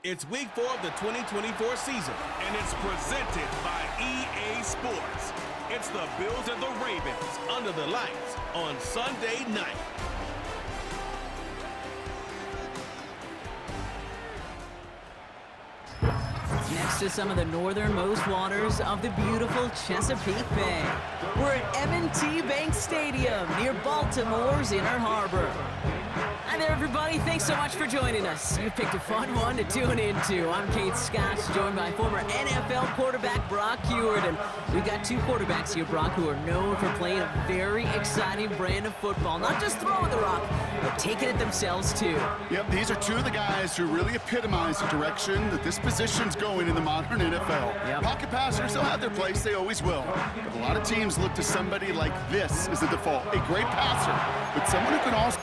It's week 4 of the 2024 season, and it's presented by EA Sports. It's the Bills and the Ravens under the lights on Sunday night. Next to some of the northernmost waters of the beautiful Chesapeake Bay, we're at M&T Bank Stadium near Baltimore's Inner Harbor. Hi there, everybody. Thanks so much for joining us. You picked a fun one to tune into. I'm Kate Scott, joined by former NFL quarterback Brock Huard. And we've got two quarterbacks here, Brock, who are known for playing a very exciting brand of football. Not just throwing the rock, but taking it themselves, too. Yep, these are two of the guys who really epitomize the direction that this position's going in the modern NFL. Yep. Pocket passers, they'll have their place. They always will. But a lot of teams look to somebody like this as the default. A great passer, but someone who can also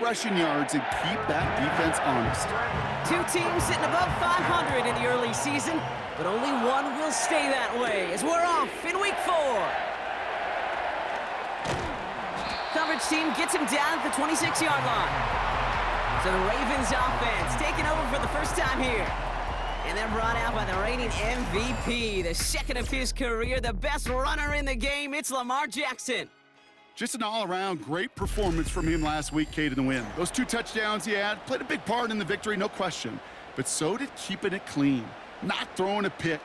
rushing yards and keep that defense honest. Two teams sitting above 500 in the early season, but only one will stay that way as we're off in week 4. Coverage team gets him down at the 26-yard line. So the Ravens offense taking over for the first time here. And then brought out by the reigning MVP, the second of his career, the best runner in the game. It's Lamar Jackson. Just an all-around great performance from him last week, Kate, in the win. Those 2 touchdowns he had played a big part in the victory, no question. But so did keeping it clean, not throwing a pick.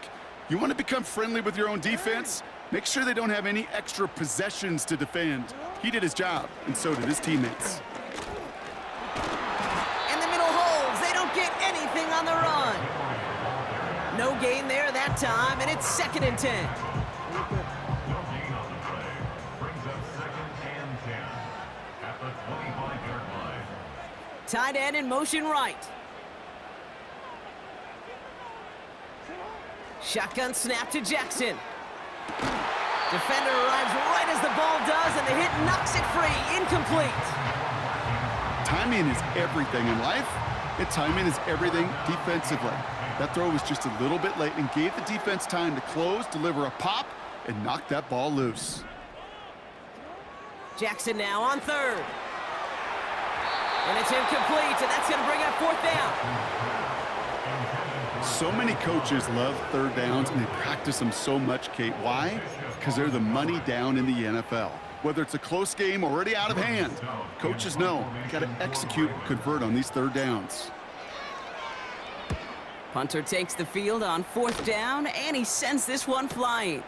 You want to become friendly with your own defense? Make sure they don't have any extra possessions to defend. He did his job, and so did his teammates. In the middle holes, they don't get anything on the run. No gain there that time, and it's 2nd and 10. Tight end in motion right. Shotgun snap to Jackson. Defender arrives right as the ball does, and the hit knocks it free. Incomplete. Timing is everything in life, and timing is everything defensively. That throw was just a little bit late and gave the defense time to close, deliver a pop, and knock that ball loose. Jackson now on 3rd. And it's incomplete, and that's going to bring up 4th down. So many coaches love 3rd downs, and they practice them so much, Kate. Why? Because they're the money down in the NFL. Whether it's a close game already out of hand, coaches know you got to execute and convert on these 3rd downs. Punter takes the field on 4th down, and he sends this one flying.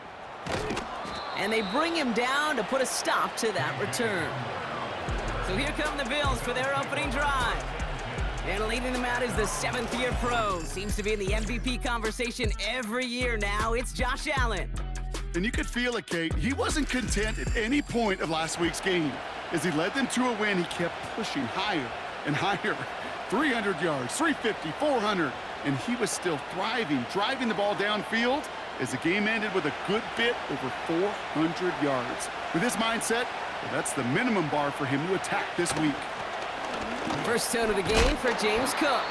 And they bring him down to put a stop to that return. So here come the Bills for their opening drive. And leading them out is the 7th-year pro. Seems to be in the MVP conversation every year now. It's Josh Allen. And you could feel it, Kate. He wasn't content at any point of last week's game. As he led them to a win, he kept pushing higher and higher. 300 yards, 350, 400. And he was still thriving, driving the ball downfield as the game ended with a good bit over 400 yards. With this mindset, well, that's the minimum bar for him to attack this week. First tone of the game for James Cook.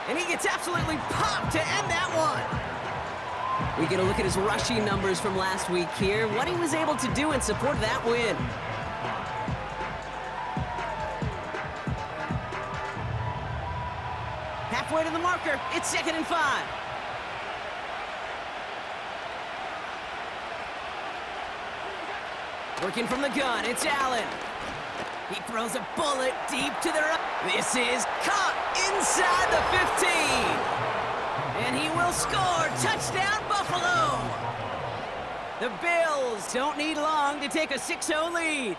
And he gets absolutely popped to end that one. We get a look at his rushing numbers from last week here, what he was able to do in support of that win. Halfway to the marker, it's 2nd and 5. Working from the gun, it's Allen. He throws a bullet deep to the right. This is caught inside the 15. And he will score. Touchdown, Buffalo. The Bills don't need long to take a 6-0 lead.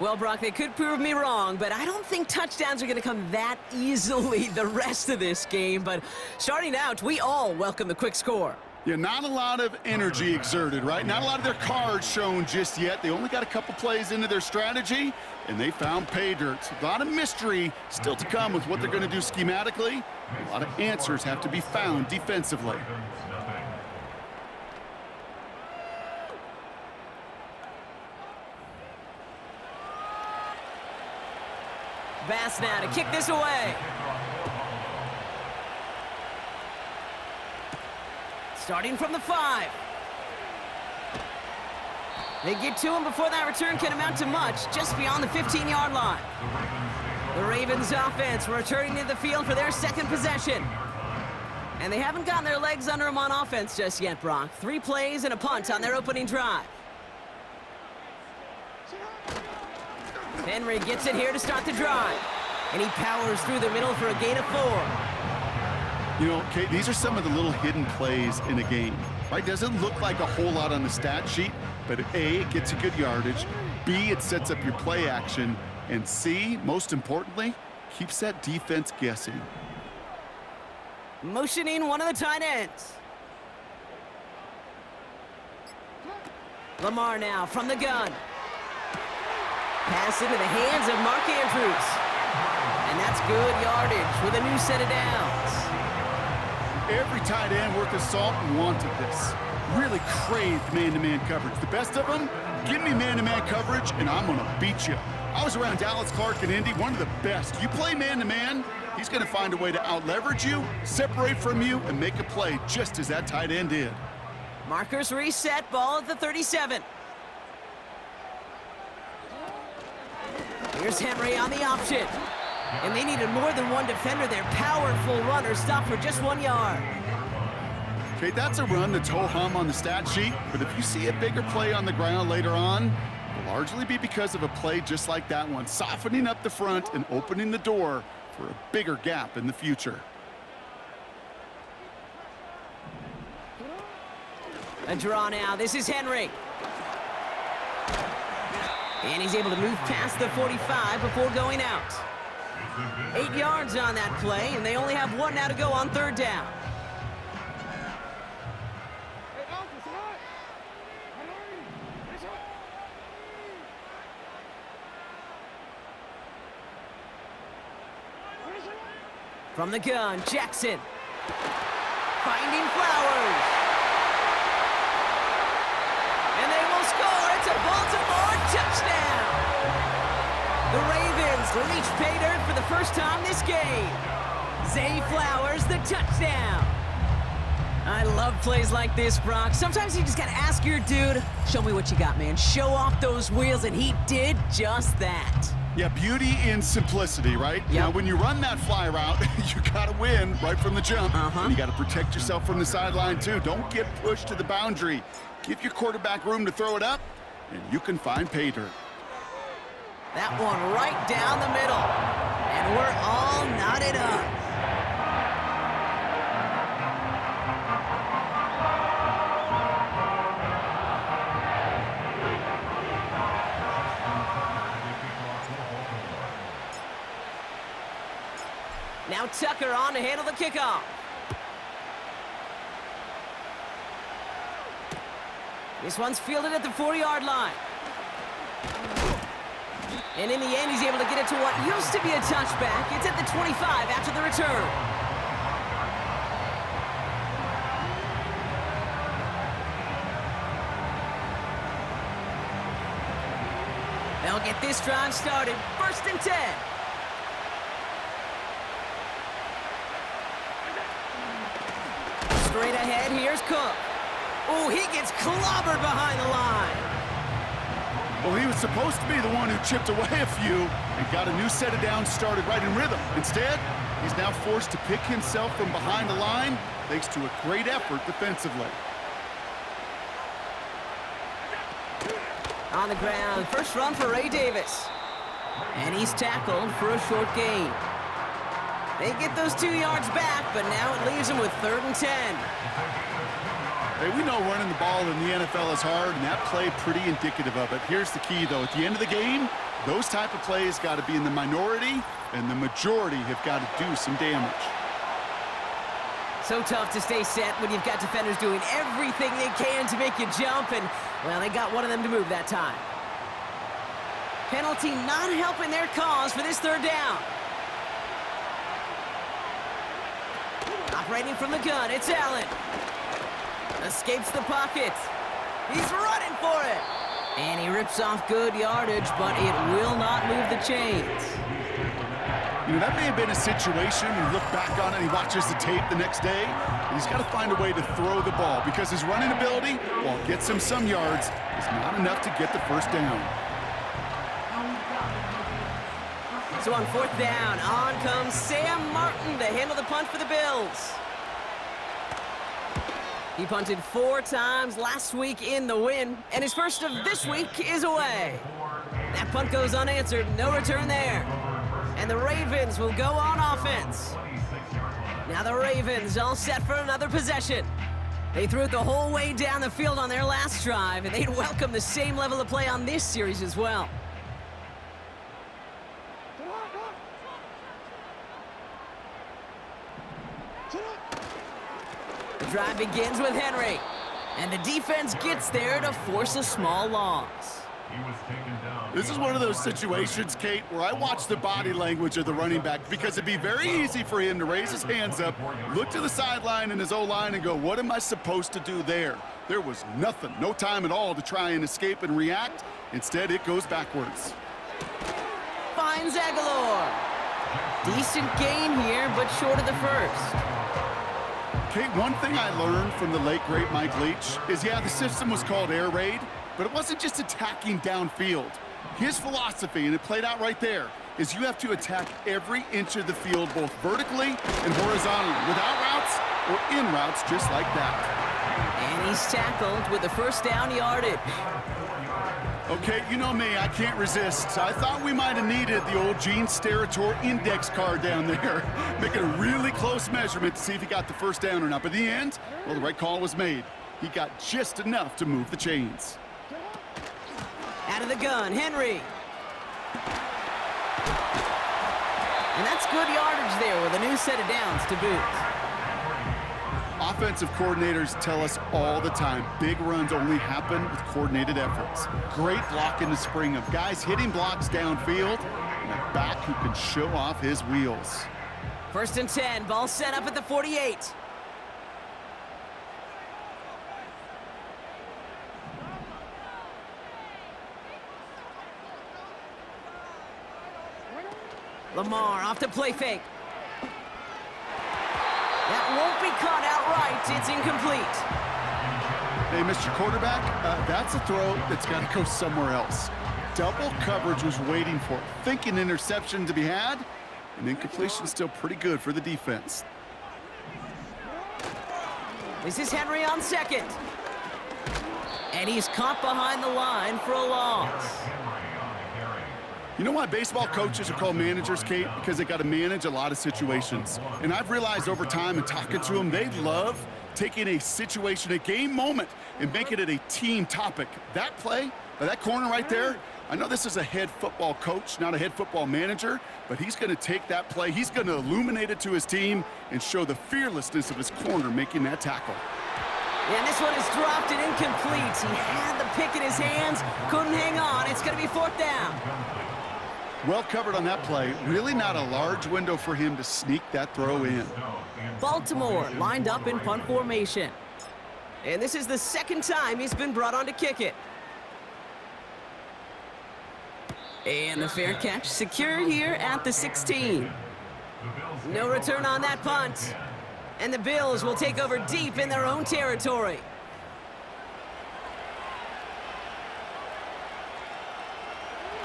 Well, Brock, they could prove me wrong, but I don't think touchdowns are going to come that easily the rest of this game. But starting out, we all welcome the quick score. Yeah, not a lot of energy exerted, right? Not a lot of their cards shown just yet. They only got a couple plays into their strategy, and they found pay dirt. A lot of mystery still to come with what they're going to do schematically. A lot of answers have to be found defensively. Bass now to kick this away. Starting from the 5. They get to him before that return can amount to much, just beyond the 15-yard line. The Ravens offense returning to the field for their 2nd possession. And they haven't gotten their legs under them on offense just yet, Brock. 3 plays and a punt on their opening drive. Henry gets it here to start the drive. And he powers through the middle for a gain of 4. You know, Kate, these are some of the little hidden plays in a game, right? Doesn't look like a whole lot on the stat sheet, but A, it gets you good yardage, B, it sets up your play action, and C, most importantly, keeps that defense guessing. Motioning one of the tight ends. Lamar now from the gun. Pass into the hands of Mark Andrews. And that's good yardage with a new set of downs. Every tight end worth his salt wanted this. Really craved man-to-man coverage. The best of them, give me man-to-man coverage, and I'm going to beat you. I was around Dallas Clark and Indy, one of the best. You play man-to-man, he's going to find a way to out-leverage you, separate from you, and make a play just as that tight end did. Markers reset, ball at the 37. Here's Henry on the option. And they needed more than one defender. Their powerful runner stopped for just 1 yard. Okay, that's a run that's ho-hum on the stat sheet, but if you see a bigger play on the ground later on, it'll largely be because of a play just like that one, softening up the front and opening the door for a bigger gap in the future. A draw now. This is Henry. And he's able to move past the 45 before going out. 8 yards on that play, and they only have 1 now to go on 3rd down. From the gun, Jackson. Finding Flowers. And they will score. It's a Baltimore touchdown. The Ravens will reach pay dirt for the first time this game. Zay Flowers, the touchdown. I love plays like this, Brock. Sometimes you just got to ask your dude, show me what you got, man. Show off those wheels, and he did just that. Yeah, beauty in simplicity, right? Yep. Now, when you run that fly route, you got to win right from the jump. And you got to protect yourself from the sideline, too. Don't get pushed to the boundary. Give your quarterback room to throw it up, and you can find pay dirt. That one right down the middle. And we're all knotted up. Now Tucker on to handle the kickoff. This one's fielded at the 4-yard line. And in the end, he's able to get it to what used to be a touchback. It's at the 25 after the return. They'll get this drive started. 1st and 10. Straight ahead, here's Cook. Oh, he gets clobbered behind the line. Well, he was supposed to be the one who chipped away a few and got a new set of downs started right in rhythm. Instead, he's now forced to pick himself from behind the line thanks to a great effort defensively. On the ground, first run for Ray Davis. And he's tackled for a short gain. They get those 2 yards back, but now it leaves them with 3rd and 10. Hey, we know running the ball in the NFL is hard, and that play pretty indicative of it. Here's the key, though. At the end of the game, those type of plays got to be in the minority, and the majority have got to do some damage. So tough to stay set when you've got defenders doing everything they can to make you jump, and, well, they got one of them to move that time. Penalty not helping their cause for this 3rd down. Operating from the gun, it's Allen. Escapes the pocket. He's running for it. And he rips off good yardage, but it will not move the chains. You know, that may have been a situation when you look back on it and he watches the tape the next day, and he's got to find a way to throw the ball because his running ability, while it gets him some yards, is not enough to get the 1st down. So on 4th down, on comes Sam Martin to handle the punt for the Bills. He punted 4 times last week in the win, and his first of this week is away. That punt goes unanswered, no return there. And the Ravens will go on offense. Now the Ravens all set for another possession. They threw it the whole way down the field on their last drive, and they'd welcome the same level of play on this series as well. The drive begins with Henry, and the defense gets there to force a small loss. This is one of those situations, Kate, where I watch the body language of the running back because it'd be very easy for him to raise his hands up, look to the sideline in his O-line and go, what am I supposed to do there? There was nothing, no time at all to try and escape and react. Instead, it goes backwards. finds Aguilar. Decent gain here, but short of the first. Kate, one thing I learned from the late, great Mike Leach is, yeah, the system was called air raid, but it wasn't just attacking downfield. His philosophy, and it played out right there, is you have to attack every inch of the field, both vertically and horizontally, without routes or in routes, just like that. And he's tackled with the first down yardage. Okay, you know me, I can't resist. I thought we might have needed the old Gene Steratore index card down there, making a really close measurement to see if he got the first down or not. But in the end, well, the right call was made. He got just enough to move the chains. Out of the gun, Henry. And that's good yardage there with a new set of downs to boot. Offensive coordinators tell us all the time, big runs only happen with coordinated efforts. Great block in the spring of guys hitting blocks downfield and a back who can show off his wheels. 1st and 10, ball set up at the 48. Lamar off the play fake. That won't be caught outright. It's incomplete. Hey, Mr. Quarterback, that's a throw that's got to go somewhere else. Double coverage was waiting for it. Thinking interception to be had, and incompletion still pretty good for the defense. This is Henry on second. And he's caught behind the line for a loss. You know why baseball coaches are called managers, Kate? Because they got to manage a lot of situations. And I've realized over time and talking to them, they love taking a situation, a game moment, and making it a team topic. That play, by that corner right there, I know this is a head football coach, not a head football manager, but he's going to take that play, he's going to illuminate it to his team and show the fearlessness of his corner making that tackle. And this one is dropped and incomplete. He had the pick in his hands, couldn't hang on. It's going to be 4th down. Well covered on that play. Really not a large window for him to sneak that throw in. Baltimore lined up in punt formation. And this is the second time he's been brought on to kick it. And the fair catch secure here at the 16. No return on that punt. And the Bills will take over deep in their own territory.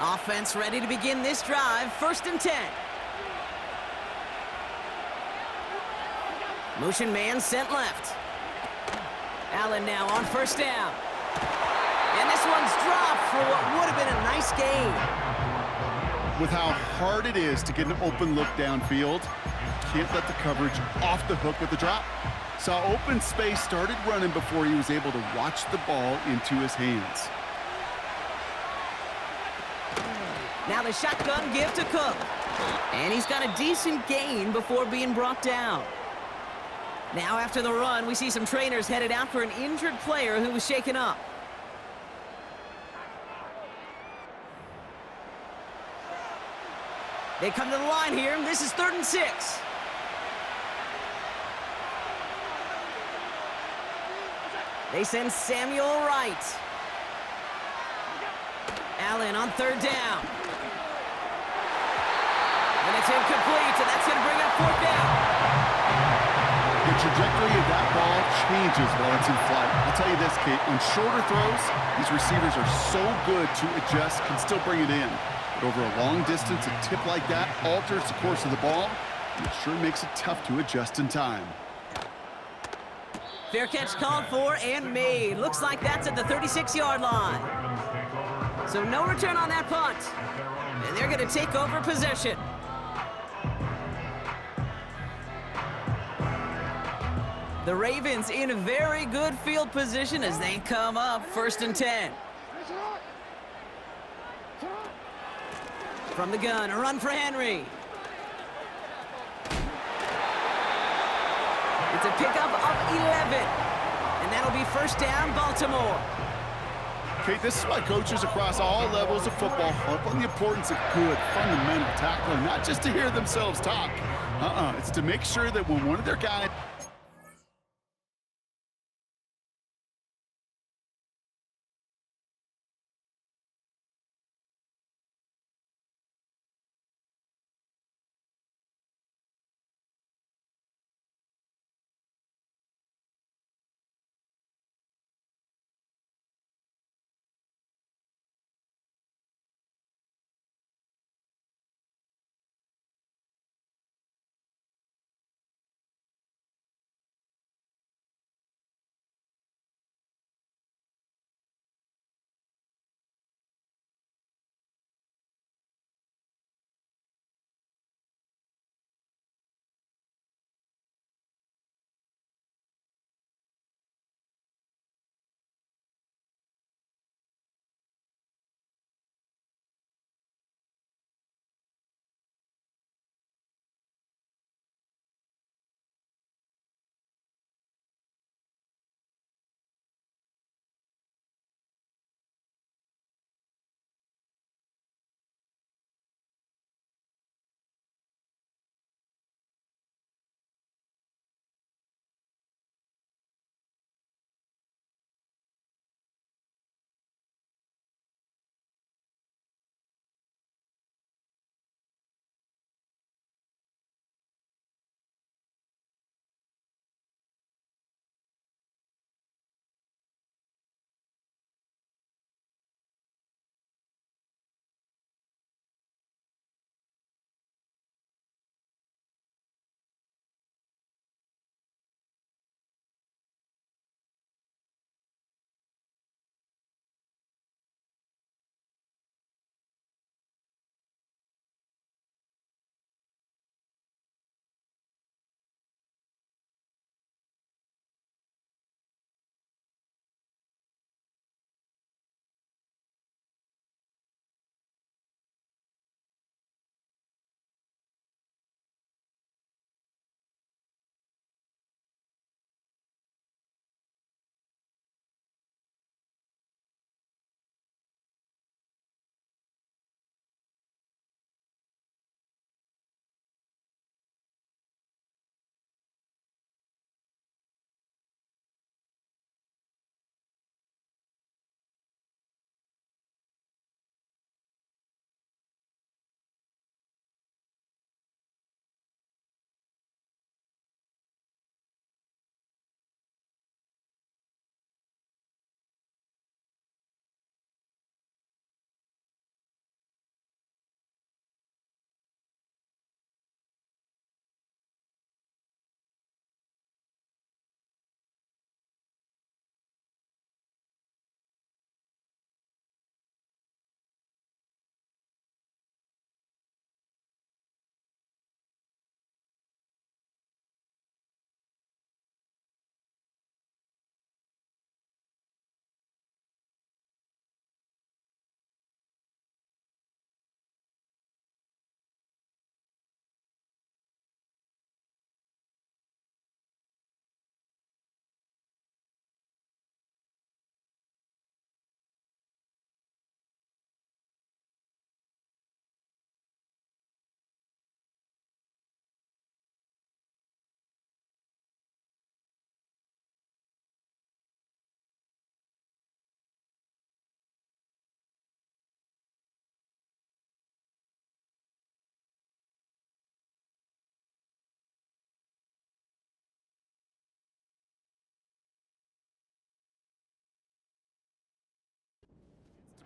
Offense ready to begin this drive. 1st and 10. Motion man sent left. Allen now on 1st down. And this one's dropped for what would have been a nice gain. With how hard it is to get an open look downfield, can't let the coverage off the hook with the drop. Saw open space, started running before he was able to watch the ball into his hands. Now the shotgun give to Cook. And he's got a decent gain before being brought down. Now after the run, we see some trainers headed out for an injured player who was shaken up. They come to the line here. This is 3rd and 6. They send Samuel Wright. Allen on 3rd down. And it's incomplete, and that's going to bring up 4th down. The trajectory of that ball changes while it's in flight. I'll tell you this, Kate, on shorter throws, these receivers are so good to adjust, can still bring it in. But over a long distance, a tip like that alters the course of the ball, and it sure makes it tough to adjust in time. Fair catch called for and made. Looks like that's at the 36-yard line. So no return on that punt. And they're going to take over possession. The Ravens in a very good field position as they come up 1st and 10. From the gun, a run for Henry. It's a pickup of 11. And that'll be 1st down, Baltimore. Kate, this is why coaches across all levels of football harp on the importance of good, fundamental tackling, not just to hear themselves talk. It's to make sure that when one of their guys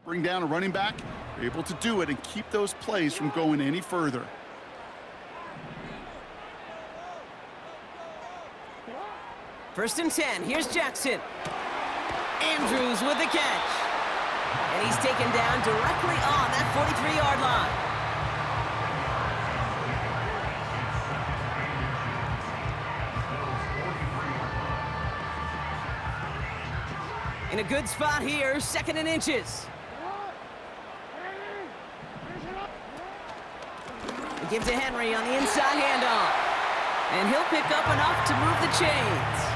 Bring down a running back, they're able to do it and keep those plays from going any further. First and 10, here's Jackson. Andrews with the catch. And he's taken down directly on that 43-yard line. In a good spot here, 2nd and inches. He gives to Henry on the inside handoff. And he'll pick up enough to move the chains.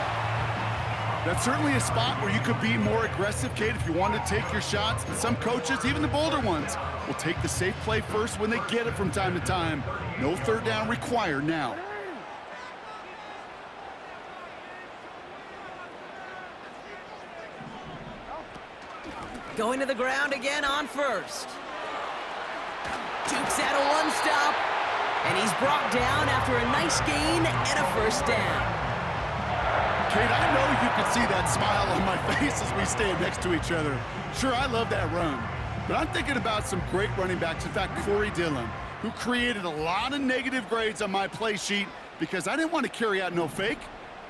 That's certainly a spot where you could be more aggressive, Kate, if you want to take your shots. But some coaches, even the bolder ones, will take the safe play first when they get it from time to time. No third down required now. Going to the ground again on first. Dukes out a one-stop, and he's brought down after a nice gain and a first down. Kate, I know you can see that smile on my face as we stand next to each other. Sure, I love that run, but I'm thinking about some great running backs. In fact, Corey Dillon, who created a lot of negative grades on my play sheet because I didn't want to carry out no fake.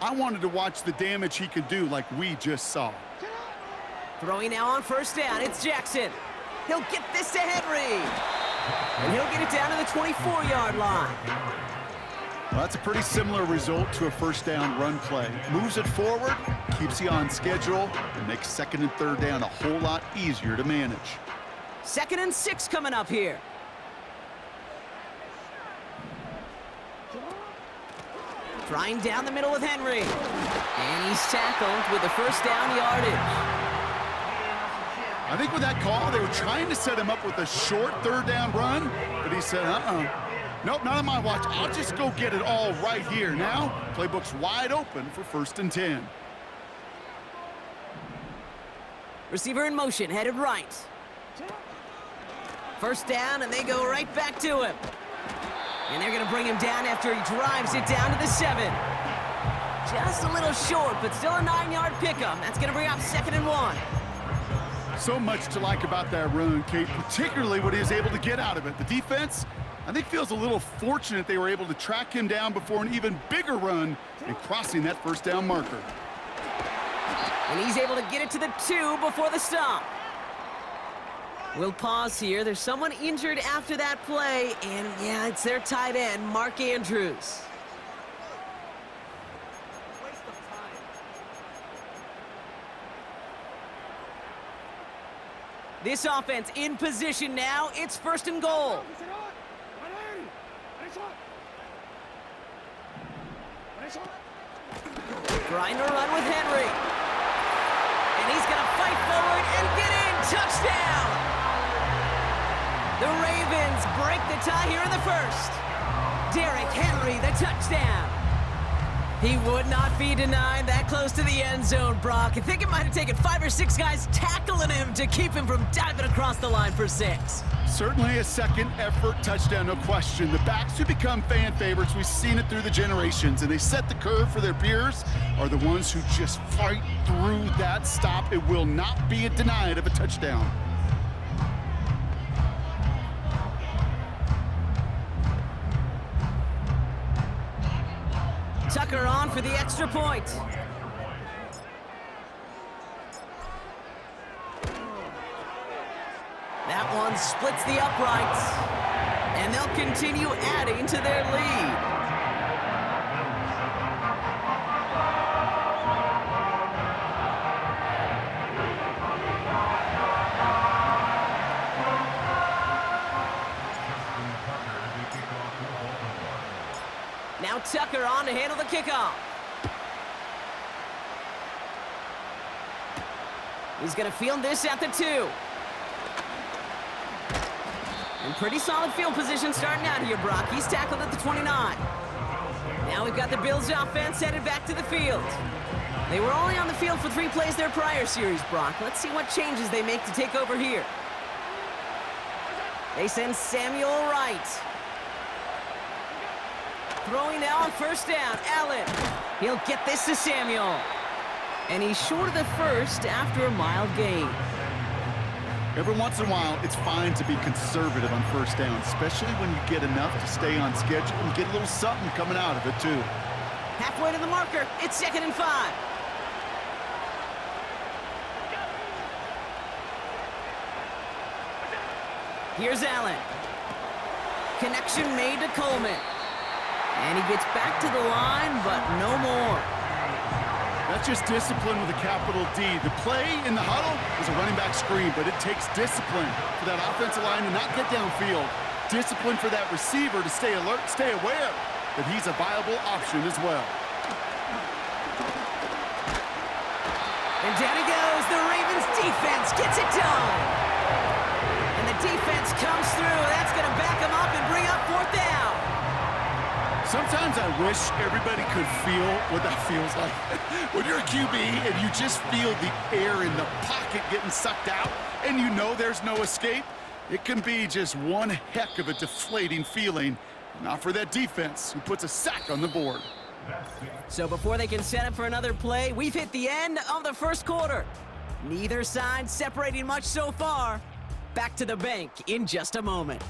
I wanted to watch the damage he could do like we just saw. Throwing now on first down, it's Jackson. He'll get this to Henry. And he'll get it down to the 24-yard line. Well, that's a pretty similar result to a first down run play. Moves it forward, keeps you on schedule, and makes 2nd and 3rd down a whole lot easier to manage. 2nd and 6 coming up here. Trying down the middle with Henry. And he's tackled with the first down yardage. I think with that call, they were trying to set him up with a short 3rd down run, but he said, nope, not on my watch. I'll just go get it all right here. Now, playbook's wide open for 1st and 10. Receiver in motion, headed right. First down, and they go right back to him. And they're going to bring him down after he drives it down to the 7. Just a little short, but still a 9-yard pickup. That's going to bring up 2nd and 1. So much to like about that run, Kate, particularly what he was able to get out of it. The defense, I think, feels a little fortunate they were able to track him down before an even bigger run and crossing that first down marker. And he's able to get it to the 2 before the stop. We'll pause here. There's someone injured after that play, and yeah, it's their tight end, Mark Andrews. This offense in position now. It's 1st and goal. Trying to run with Henry. And he's going to fight forward and get in. Touchdown! The Ravens break the tie here in the 1st. Derrick Henry, the touchdown. He would not be denied that close to the end zone, Brock. I think it might have taken 5 or 6 guys tackling him to keep him from diving across the line for 6. Certainly a second effort touchdown, no question. The backs who become fan favorites, we've seen it through the generations, and they set the curve for their peers, are the ones who just fight through that stop. It will not be denied of a touchdown. Tucker on for the extra point. That one splits the uprights, and they'll continue adding to their lead. Now Tucker on to handle the kickoff. He's going to field this at the 2. And pretty solid field position starting out here, Brock. He's tackled at the 29. Now we've got the Bills offense headed back to the field. They were only on the field for 3 plays their prior series, Brock. Let's see what changes they make to take over here. They send Samuel Wright. Throwing now on first down, Allen. He'll get this to Samuel. And he's short of the first after a mild gain. Every once in a while, it's fine to be conservative on first down, especially when you get enough to stay on schedule and get a little something coming out of it, too. Halfway to the marker. It's 2nd and 5. Here's Allen. Connection made to Coleman. And he gets back to the line, but no more. That's just discipline with a capital D. The play in the huddle is a running back screen, but it takes discipline for that offensive line to not get downfield. Discipline for that receiver to stay alert, stay aware that he's a viable option as well. And down he goes. The Ravens defense gets it done. And the defense comes through. That's going to back him up and bring up 4th down. Sometimes I wish everybody could feel what that feels like. When you're a QB and you just feel the air in the pocket getting sucked out and you know there's no escape, it can be just one heck of a deflating feeling. Not for that defense who puts a sack on the board. So before they can set up for another play, we've hit the end of the first quarter. Neither side separating much so far. Back to the bank in just a moment.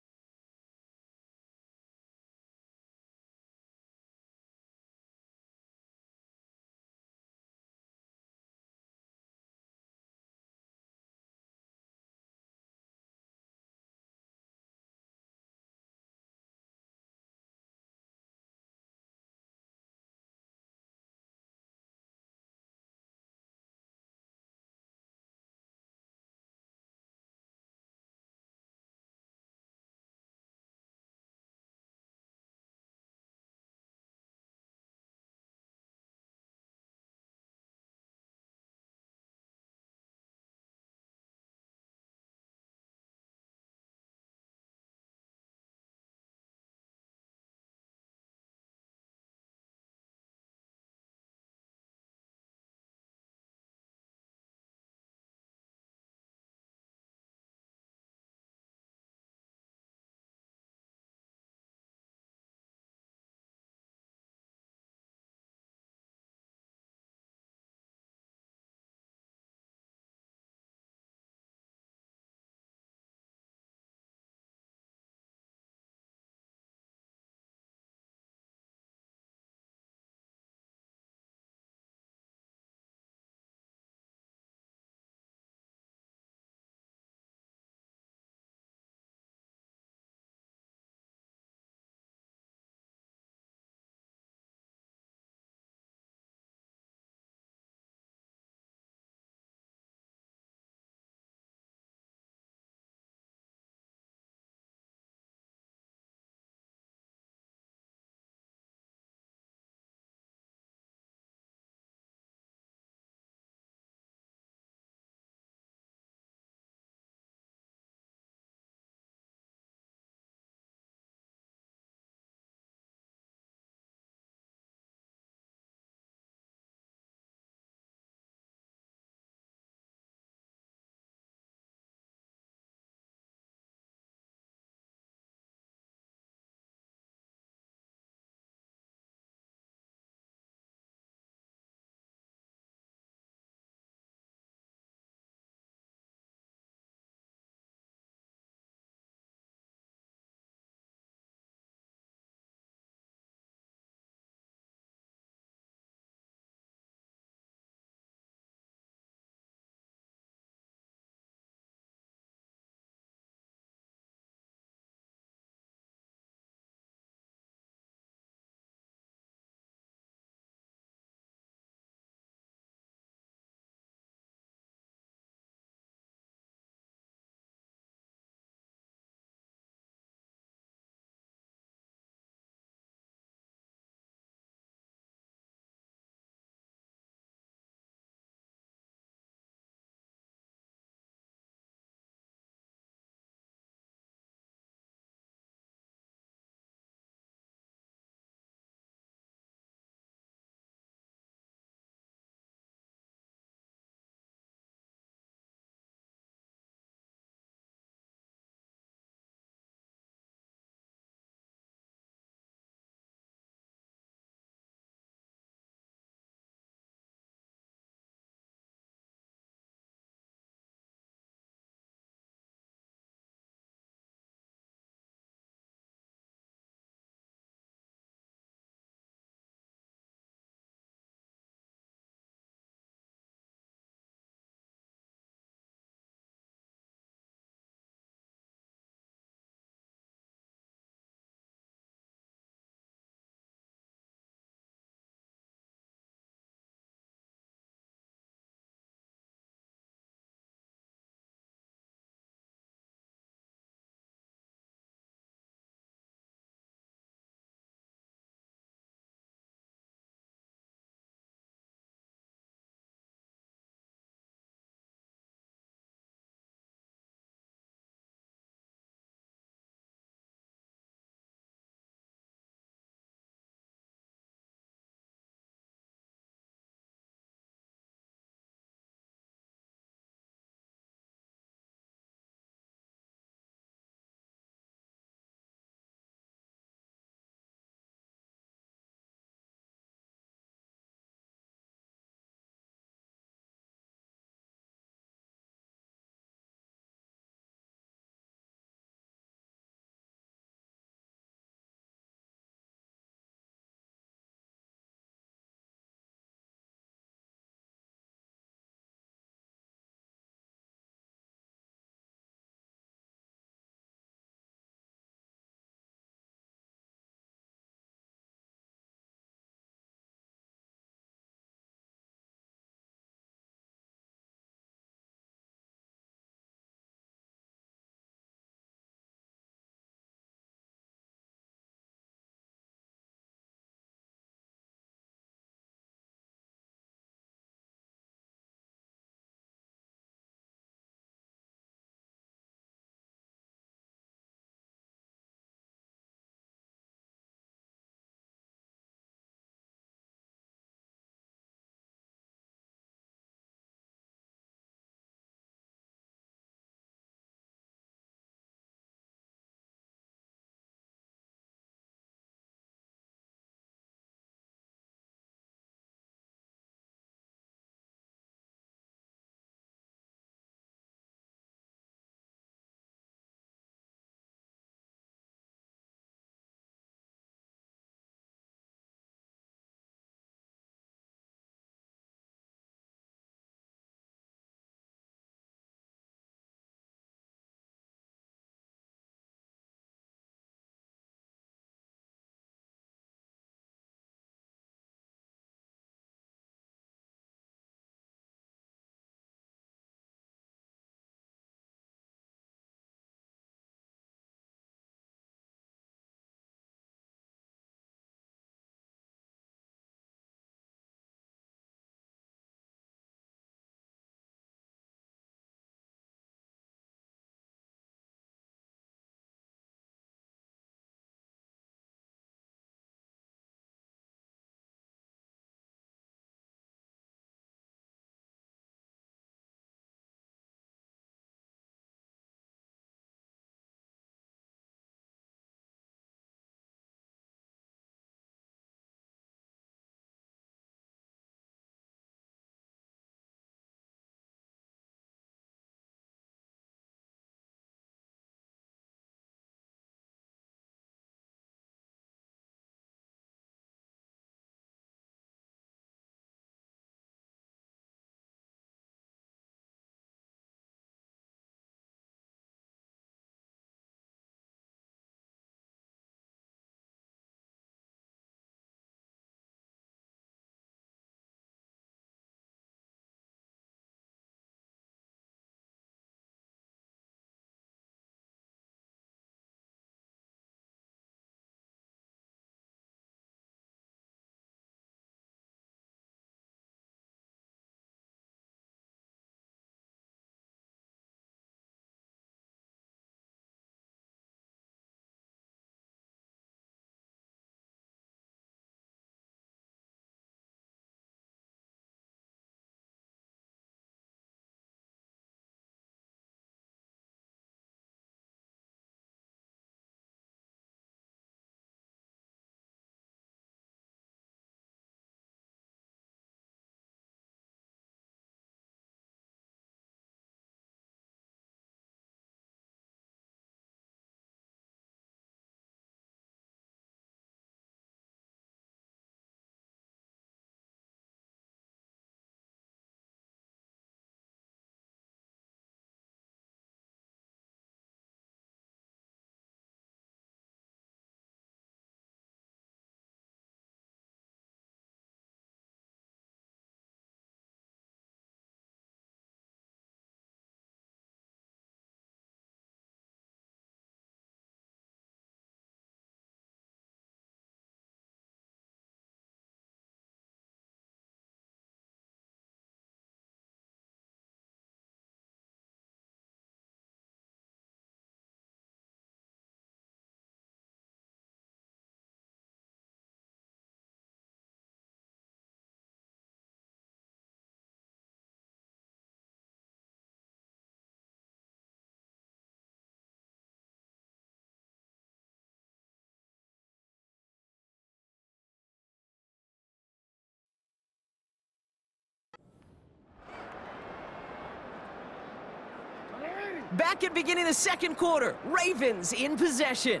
Back at beginning of the second quarter, Ravens in possession.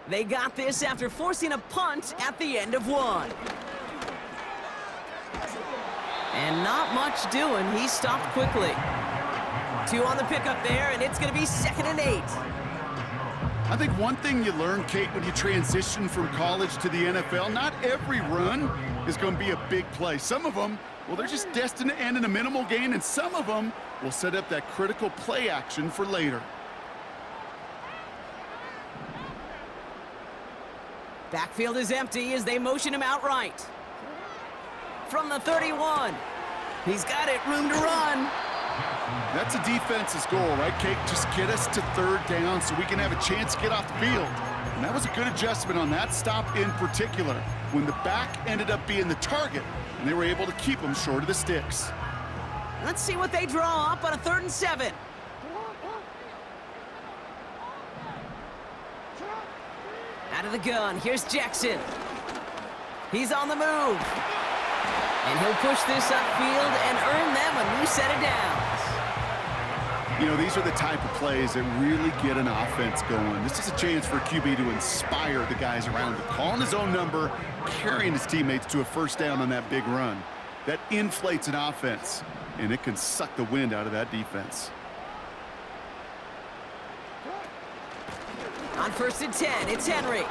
They got this after forcing a punt at the end of one. And not much doing. He stopped quickly. 2 on the pickup there, and it's going to be 2nd and 8. I think one thing you learn, Kate, when you transition from college to the NFL, not every run is going to be a big play. Some of them, well, they're just destined to end in a minimal gain, and some of them will set up that critical play action for later. Backfield is empty as they motion him out right. From the 31, he's got it, room to run. That's a defense's goal, right, Kate? Just get us to 3rd down so we can have a chance to get off the field. And that was a good adjustment on that stop in particular, when the back ended up being the target, and they were able to keep him short of the sticks. Let's see what they draw up on a 3rd and 7. Out of the gun, here's Jackson. He's on the move. And he'll push this upfield and earn them a new set of downs. You know, these are the type of plays that really get an offense going. This is a chance for a QB to inspire the guys around him. Calling his own number, carrying his teammates to a 1st down on that big run. That inflates an offense, and it can suck the wind out of that defense. On 1st and 10, it's Henry.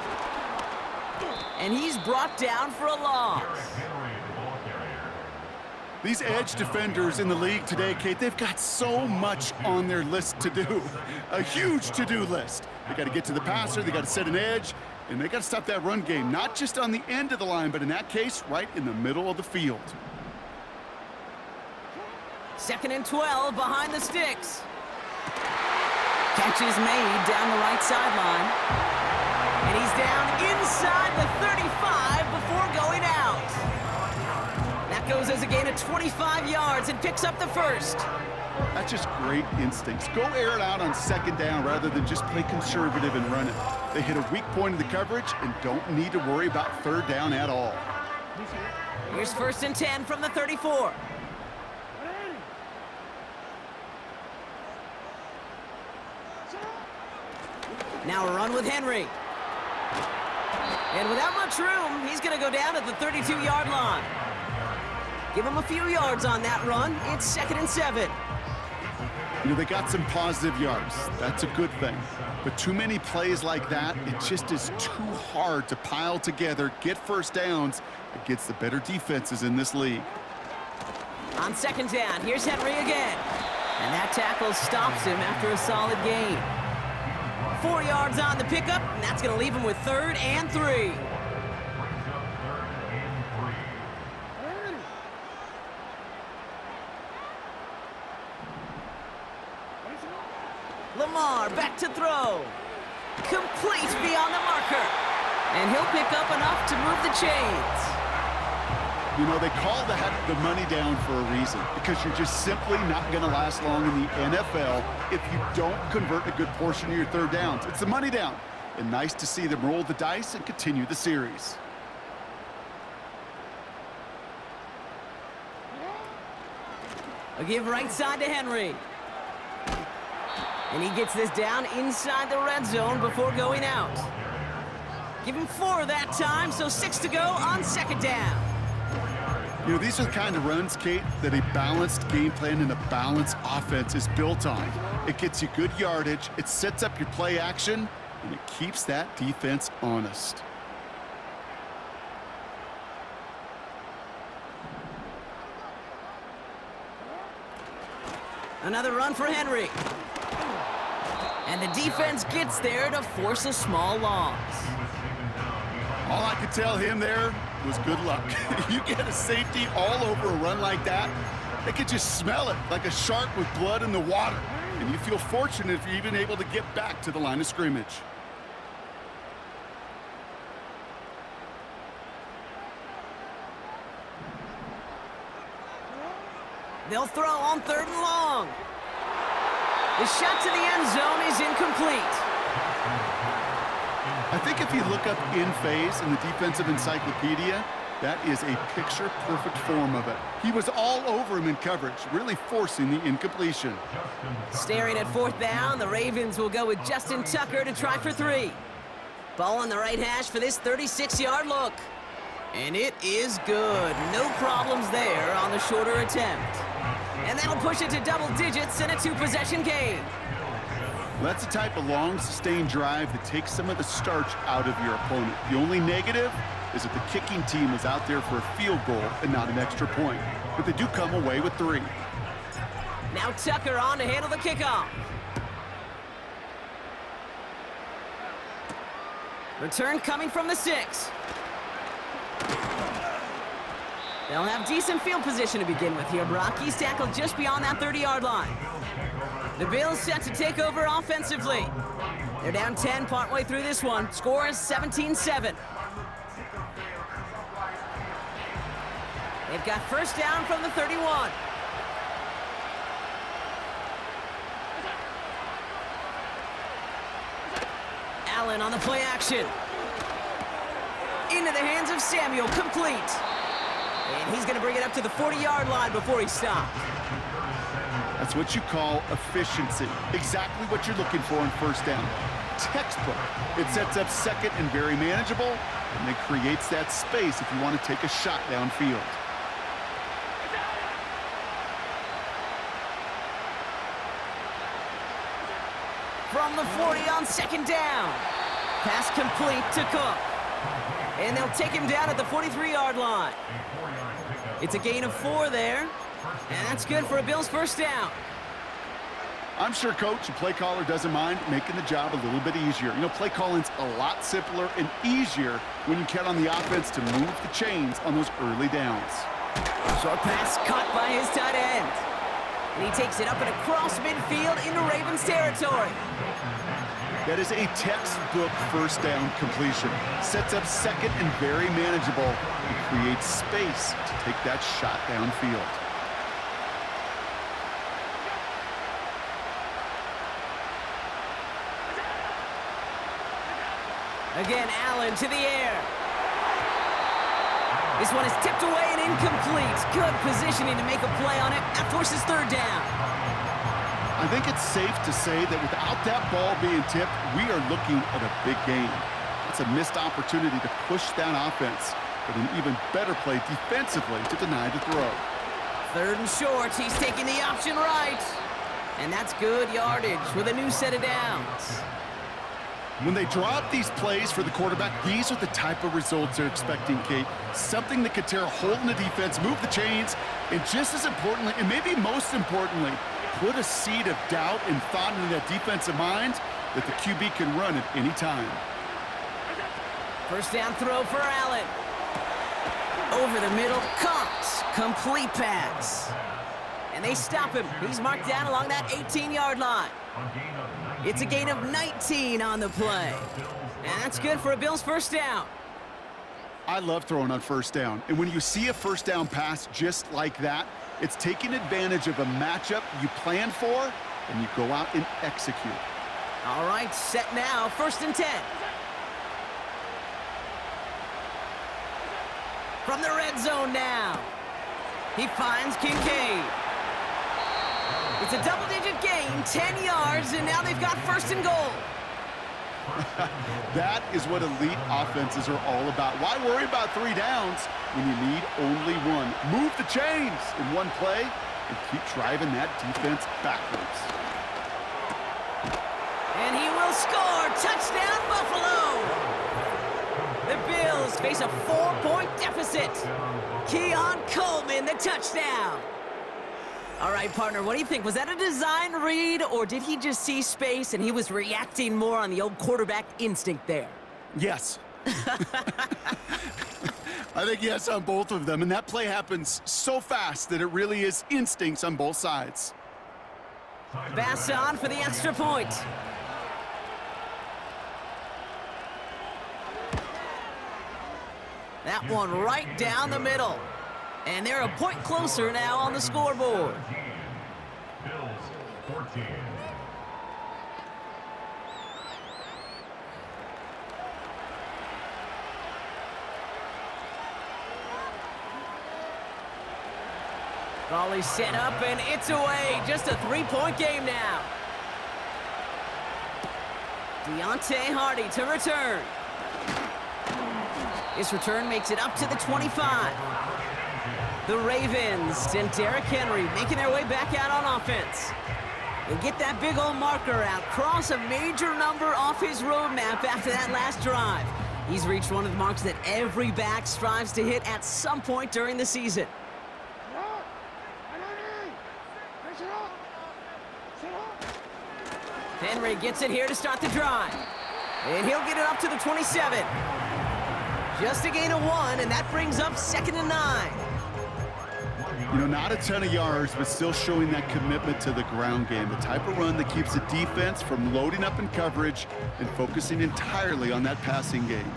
And he's brought down for a loss. These edge defenders in the league today, Kate, they've got so much on their list to do. A huge to-do list. They got to get to the passer, they got to set an edge, and they got to stop that run game, not just on the end of the line, but in that case, right in the middle of the field. 2nd and 12 behind the sticks. Catch is made down the right sideline. And he's down inside the 35 before going out. That goes as a gain of 25 yards and picks up the 1st. That's just great instincts. Go air it out on 2nd down rather than just play conservative and run it. They hit a weak point in the coverage and don't need to worry about 3rd down at all. Here's 1st and 10 from the 34. Now a run with Henry. And without much room, he's going to go down at the 32-yard line. Give him a few yards on that run. It's 2nd and 7. You know, they got some positive yards. That's a good thing. But too many plays like that, it just is too hard to pile together, get 1st downs against the better defenses in this league. On 2nd down, here's Henry again. And that tackle stops him after a solid gain. 4 yards on the pickup, and that's going to leave him with 3rd and 3. Lamar back to throw. Complete beyond the marker. And he'll pick up enough to move the chains. You know, they call that the money down for a reason, because you're just simply not going to last long in the NFL if you don't convert a good portion of your 3rd downs. It's the money down. And nice to see them roll the dice and continue the series. A give right side to Henry. And he gets this down inside the red zone before going out. Give him 4 that time, so 6 to go on 2nd down. You know, these are the kind of runs, Kate, that a balanced game plan and a balanced offense is built on. It gets you good yardage, it sets up your play action, and it keeps that defense honest. Another run for Henry. And the defense gets there to force a small loss. All I could tell him there was good luck. You get a safety all over a run like that, they could just smell it like a shark with blood in the water. And you feel fortunate if you're even able to get back to the line of scrimmage. They'll throw on 3rd and long. The shot to the end zone is incomplete. I think if you look up in phase in the defensive encyclopedia, That is a picture-perfect form of it. He was all over him in coverage, really forcing the incompletion. Staring at fourth down, the Ravens will go with Justin Tucker to try for 3. Ball on the right hash for this 36-yard look. And it is good. No problems there on the shorter attempt. And that'll push it to double digits in a 2-possession game. That's the type of long, sustained drive that takes some of the starch out of your opponent. The only negative is that the kicking team is out there for a field goal and not an extra point. But they do come away with 3. Now Tucker on to handle the kickoff. Return coming from the 6. They'll have decent field position to begin with here, Brock. He's tackled just beyond that 30-yard line. The Bills set to take over offensively. They're down 10 partway through this one. Score is 17-7. They've got first down from the 31. Allen on the play action. Into the hands of Samuel, complete. And he's going to bring it up to the 40-yard line before he stopped. That's what you call efficiency. Exactly what you're looking for on first down. Textbook. It sets up second and very manageable, and it creates that space if you want to take a shot downfield. From the 40 on second down. Pass complete to Cook. And they'll take him down at the 43-yard line. It's a gain of 4 there. And that's good for a Bills first down. I'm sure coach and play caller doesn't mind making the job a little bit easier. You know, play calling's a lot simpler and easier when you count on the offense to move the chains on those early downs. Short pass caught by his tight end. And he takes it up and across midfield into Ravens territory. That is a textbook first down completion. Sets up second and very manageable and creates space to take that shot downfield. Again, Allen to the air. This one is tipped away and incomplete. Good positioning to make a play on it. That forces third down. I think it's safe to say that without that ball being tipped, we are looking at a big game. It's a missed opportunity to push that offense, but an even better play defensively to deny the throw. Third and short, he's taking the option right. And that's good yardage with a new set of downs. When they draw up these plays for the quarterback, these are the type of results they're expecting, Kate. Something that could tear a hole in the defense, move the chains, and just as importantly, and maybe most importantly, put a seed of doubt and thought into that defensive mind that the QB can run at any time. First down throw for Allen. Over the middle, caught. Complete pass. And they stop him. He's marked down along that 18-yard line. It's a gain of 19 on the play. And that's good for a Bills first down. I love throwing on first down. And when you see a first down pass just like that, it's taking advantage of a matchup you planned for, and you go out and execute. All right, set now, first and 10. From the red zone now. He finds Kincaid. It's a double-digit gain, 10 yards, and now they've got first and goal. That is what elite offenses are all about. Why worry about 3 downs when you need only 1? Move the chains in one play and keep driving that defense backwards. And he will score. Touchdown, Buffalo. The Bills face a 4-point deficit. Keon Coleman, the touchdown. All right, partner, what do you think? Was that a design read, or did he just see space and he was reacting more on the old quarterback instinct there? Yes. I think yes on both of them, and that play happens so fast that it really is instincts on both sides. Bass on for the extra point. That one right down the middle. And they're a point closer now on the scoreboard. Bills 14. Ball is set up, and it's away. Just a three-point game now. Deontay Hardy to return. This return makes it up to the 25. The Ravens and Derrick Henry making their way back out on offense. They get that big old marker out, cross a major number off his roadmap after that last drive. He's reached one of the marks that every back strives to hit at some point during the season. Henry gets it here to start the drive. And he'll get it up to the 27. Just a gain of 1, and that brings up 2nd and 9. You know, not a ton of yards, but still showing that commitment to the ground game. The type of run that keeps the defense from loading up in coverage and focusing entirely on that passing game.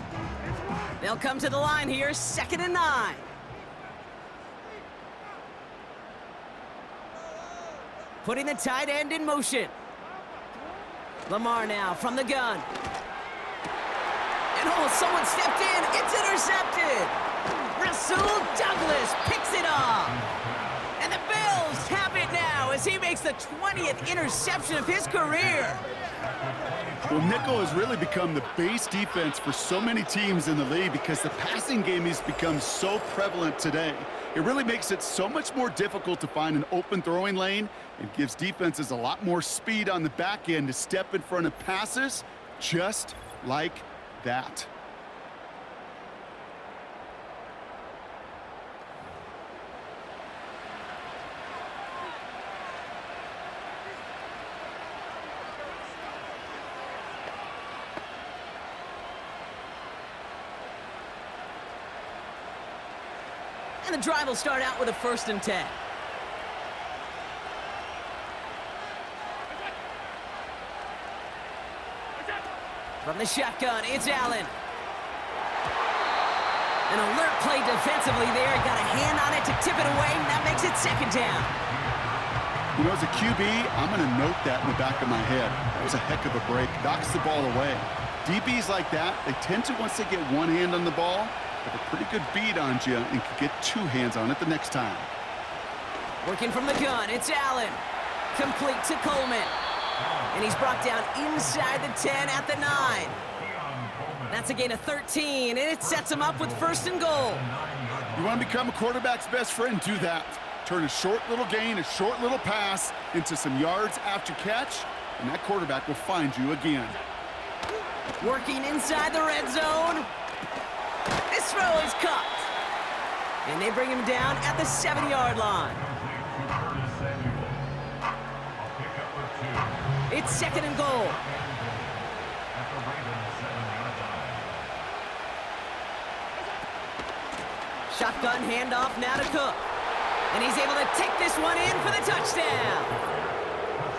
They'll come to the line here, 2nd and 9. Putting the tight end in motion. Lamar now from the gun. And oh, someone stepped in. It's intercepted. Rasul Douglas picks it off. And the Bills have it now as he makes the 20th interception of his career. Well, nickel has really become the base defense for so many teams in the league because the passing game has become so prevalent today. It really makes it so much more difficult to find an open throwing lane. It gives defenses a lot more speed on the back end to step in front of passes just like that. And the drive will start out with a 1st and 10. From the shotgun, it's Allen. An alert play defensively there. Got a hand on it to tip it away, and that makes it 2nd down. You know, as a QB, I'm going to note that in the back of my head. That was a heck of a break. Knocks the ball away. DBs like that, they tend to, once they get one hand on the ball, have a pretty good beat on you and can get 2 hands on it the next time. Working from the gun, it's Allen. Complete to Coleman. And he's brought down inside the 10 at the 9. That's a gain of 13, and it sets him up with 1st and goal. You want to become a quarterback's best friend? Do that. Turn a short little gain, a short little pass into some yards after catch, and that quarterback will find you again. Working inside the red zone. This throw is caught. And they bring him down at the 7-yard line. It's 2nd and goal. Shotgun handoff now to Cook. And he's able to take this one in for the touchdown.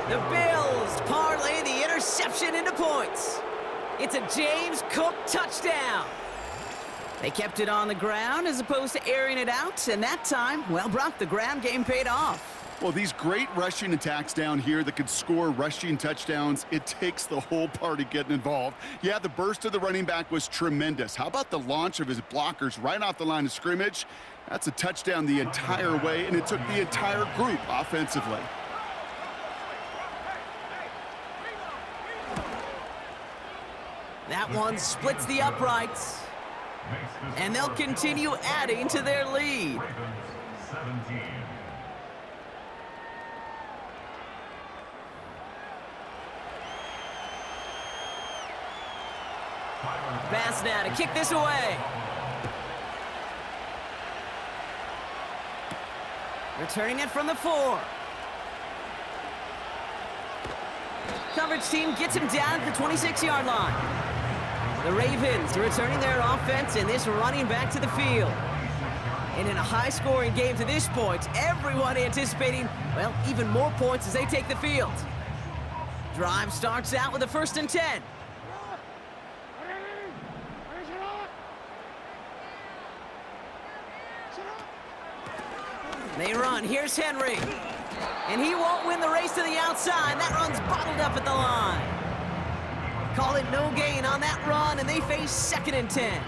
The Bills parlay the interception into points. It's a James Cook touchdown. They kept it on the ground as opposed to airing it out, and that time, well, Brock, the ground game paid off. Well, these great rushing attacks down here that could score rushing touchdowns, it takes the whole party getting involved. Yeah, the burst of the running back was tremendous. How about the launch of his blockers right off the line of scrimmage? That's a touchdown the entire way, and it took the entire group offensively. That one splits the uprights. And they'll continue adding to their lead. Pass now to kick this away. Returning it from the 4. Coverage team gets him down at the 26-yard line. The Ravens returning their offense and this running back to the field. And in a high-scoring game to this point, everyone anticipating, well, even more points as they take the field. Drive starts out with a 1st and 10. They run. Here's Henry. And he won't win the race to the outside. That run's bottled up at the line. Call it no gain on that run, and they face 2nd and 10.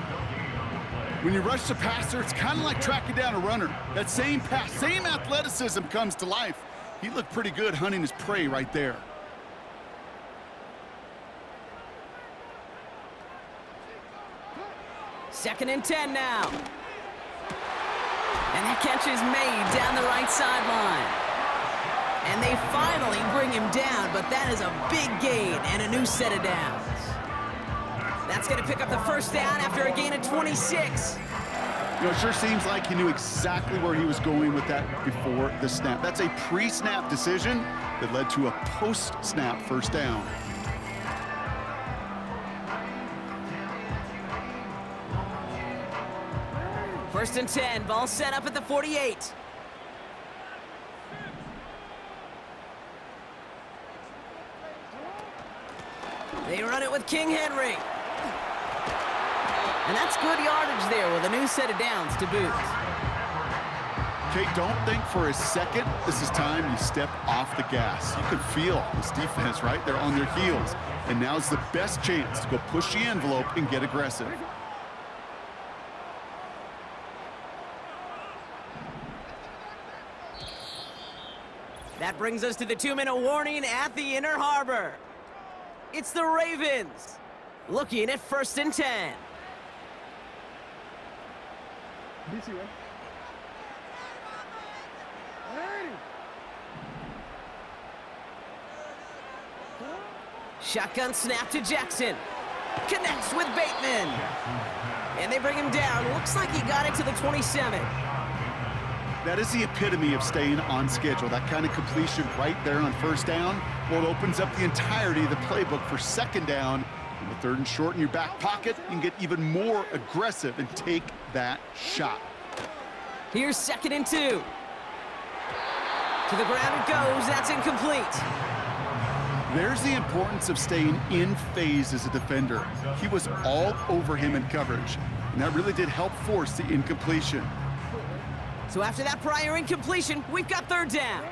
When you rush the passer, it's kind of like tracking down a runner. That same pass, same athleticism comes to life. He looked pretty good hunting his prey right there. Second and 10 now. And that catch is made down the right sideline. And they finally bring him down, but that is a big gain and a new set of downs. That's going to pick up the first down after a gain of 26. You know, it sure seems like he knew exactly where he was going with that before the snap. That's a pre-snap decision that led to a post-snap first down. First and 10, ball set up at the 48. They run it with King Henry. And that's good yardage there with a new set of downs to boot. Kate, don't think for a second this is time you step off the gas. You can feel this defense, right? They're on their heels. And now's the best chance to go push the envelope and get aggressive. That brings us to the 2-minute warning at the Inner Harbor. It's the Ravens looking at first and 10. Shotgun snap to Jackson. Connects with Bateman. And they bring him down. Looks like he got it to the 27. That is the epitome of staying on schedule. That kind of completion right there on first down. Well, it opens up the entirety of the playbook for second down. In the third and short in your back pocket, you can get even more aggressive and take that shot. Here's second and 2. To the ground it goes. That's incomplete. There's the importance of staying in phase as a defender. He was all over him in coverage, and that really did help force the incompletion. So after that prior incompletion, we've got third down.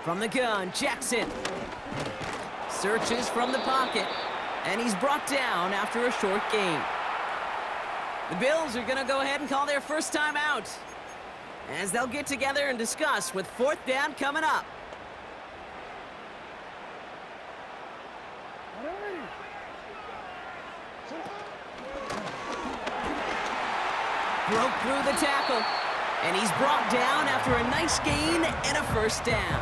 From the gun, Jackson searches from the pocket, and he's brought down after a short gain. The Bills are going to go ahead and call their first time out as they'll get together and discuss with fourth down coming up. Broke through the tackle, and he's brought down after a nice gain and a first down.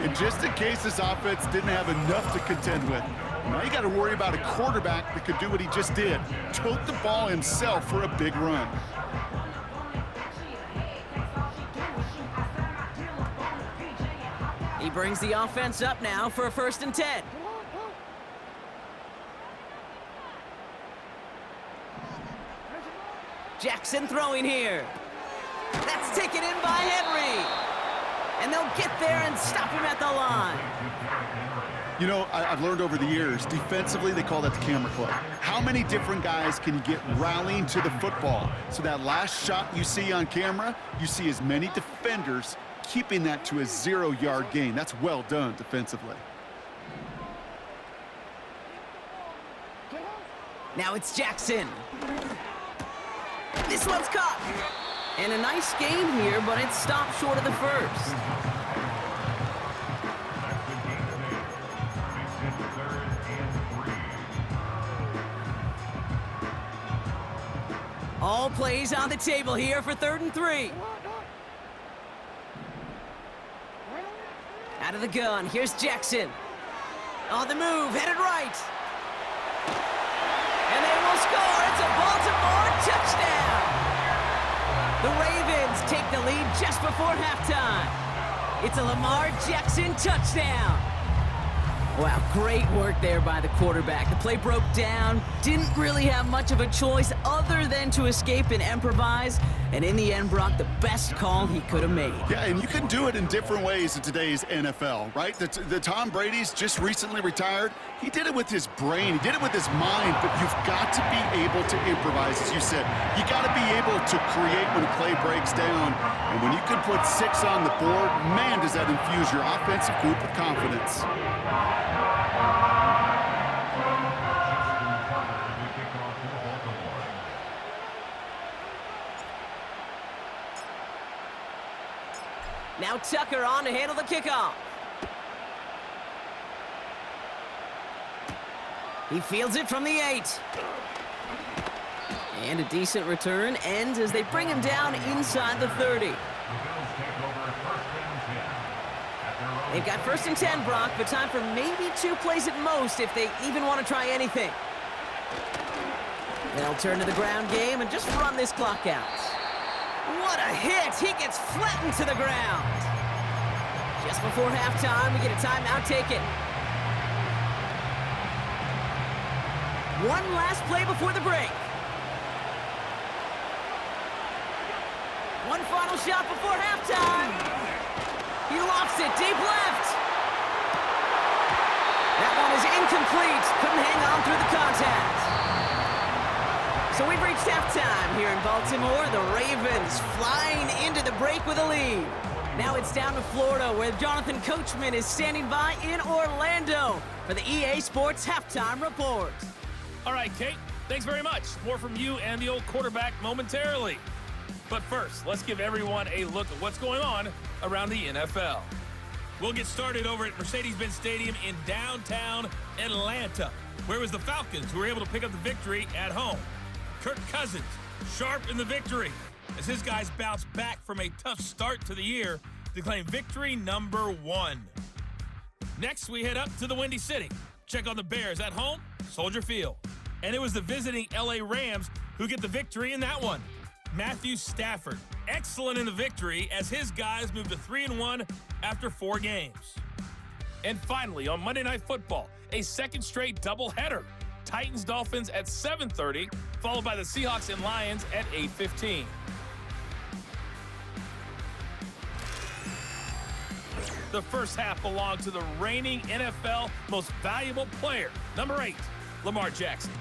And just in case this offense didn't have enough to contend with, now you got to worry about a quarterback that could do what he just did, tote the ball himself for a big run. He brings the offense up now for a first and 10. Jackson throwing here. That's taken in by Henry. And they'll get there and stop him at the line. You know, I've learned over the years, defensively, they call that the camera club. How many different guys can you get rallying to the football? So that last shot you see on camera, you see as many defenders keeping that to a 0-yard gain. That's well done defensively. Now it's Jackson. This one's caught. And a nice gain here, but it stopped short of the first. All plays on the table here for 3rd and 3. Out of the gun, here's Jackson. On the move, headed right. And they will score. It's a Baltimore touchdown. The Ravens take the lead just before halftime. It's a Lamar Jackson touchdown. Wow, great work there by the quarterback. The play broke down, didn't really have much of a choice other than to escape and improvise, and in the end, Brock, the best call he could have made. Yeah, and you can do it in different ways in today's NFL, right? The Tom Brady's just recently retired. He did it with his brain. He did it with his mind, but you've got to be able to improvise, as you said. You got to be able to create when a play breaks down. And when you can put 6 on the board, man, does that infuse your offensive group with confidence. Now Tucker on to handle the kickoff. He fields it from the 8. And a decent return ends as they bring him down inside the 30. They've got 1st and 10, Brock, but time for maybe 2 plays at most if they even want to try anything. They'll turn to the ground game and just run this clock out. What a hit! He gets flattened to the ground. Just before halftime, we get a timeout taken. One last play before the break. One final shot before halftime. He lofts it deep left. That one is incomplete. Couldn't hang on through the contact. So we've reached halftime here in Baltimore. The Ravens flying into the break with a lead. Now it's down to Florida, where Jonathan Coachman is standing by in Orlando for the EA Sports Halftime Report. All right, Kate, thanks very much. More from you and the old quarterback momentarily. But first, let's give everyone a look at what's going on around the NFL. We'll get started over at Mercedes-Benz Stadium in downtown Atlanta, where it was the Falcons who were able to pick up the victory at home. Kirk Cousins, sharp in the victory, as his guys bounce back from a tough start to the year to claim victory number 1. Next, we head up to the Windy City. Check on the Bears at home, Soldier Field. And it was the visiting LA Rams who get the victory in that one. Matthew Stafford, excellent in the victory as his guys move to 3-1 after 4 games. And finally, on Monday Night Football, a second straight doubleheader. Titans-Dolphins at 7:30, followed by the Seahawks and Lions at 8:15. The first half belonged to the reigning NFL most valuable player, number 8, Lamar Jackson.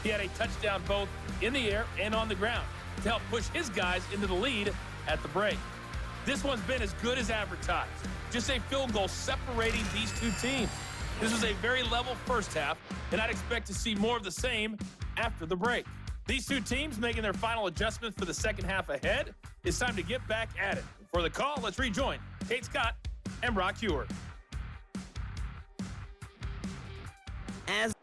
He had a touchdown both in the air and on the ground to help push his guys into the lead at the break. This one's been as good as advertised. Just a field goal separating these two teams. This was a very level first half, and I'd expect to see more of the same after the break. These two teams making their final adjustments for the second half ahead. It's time to get back at it. For the call, let's rejoin Kate Scott and Brock Hewer. As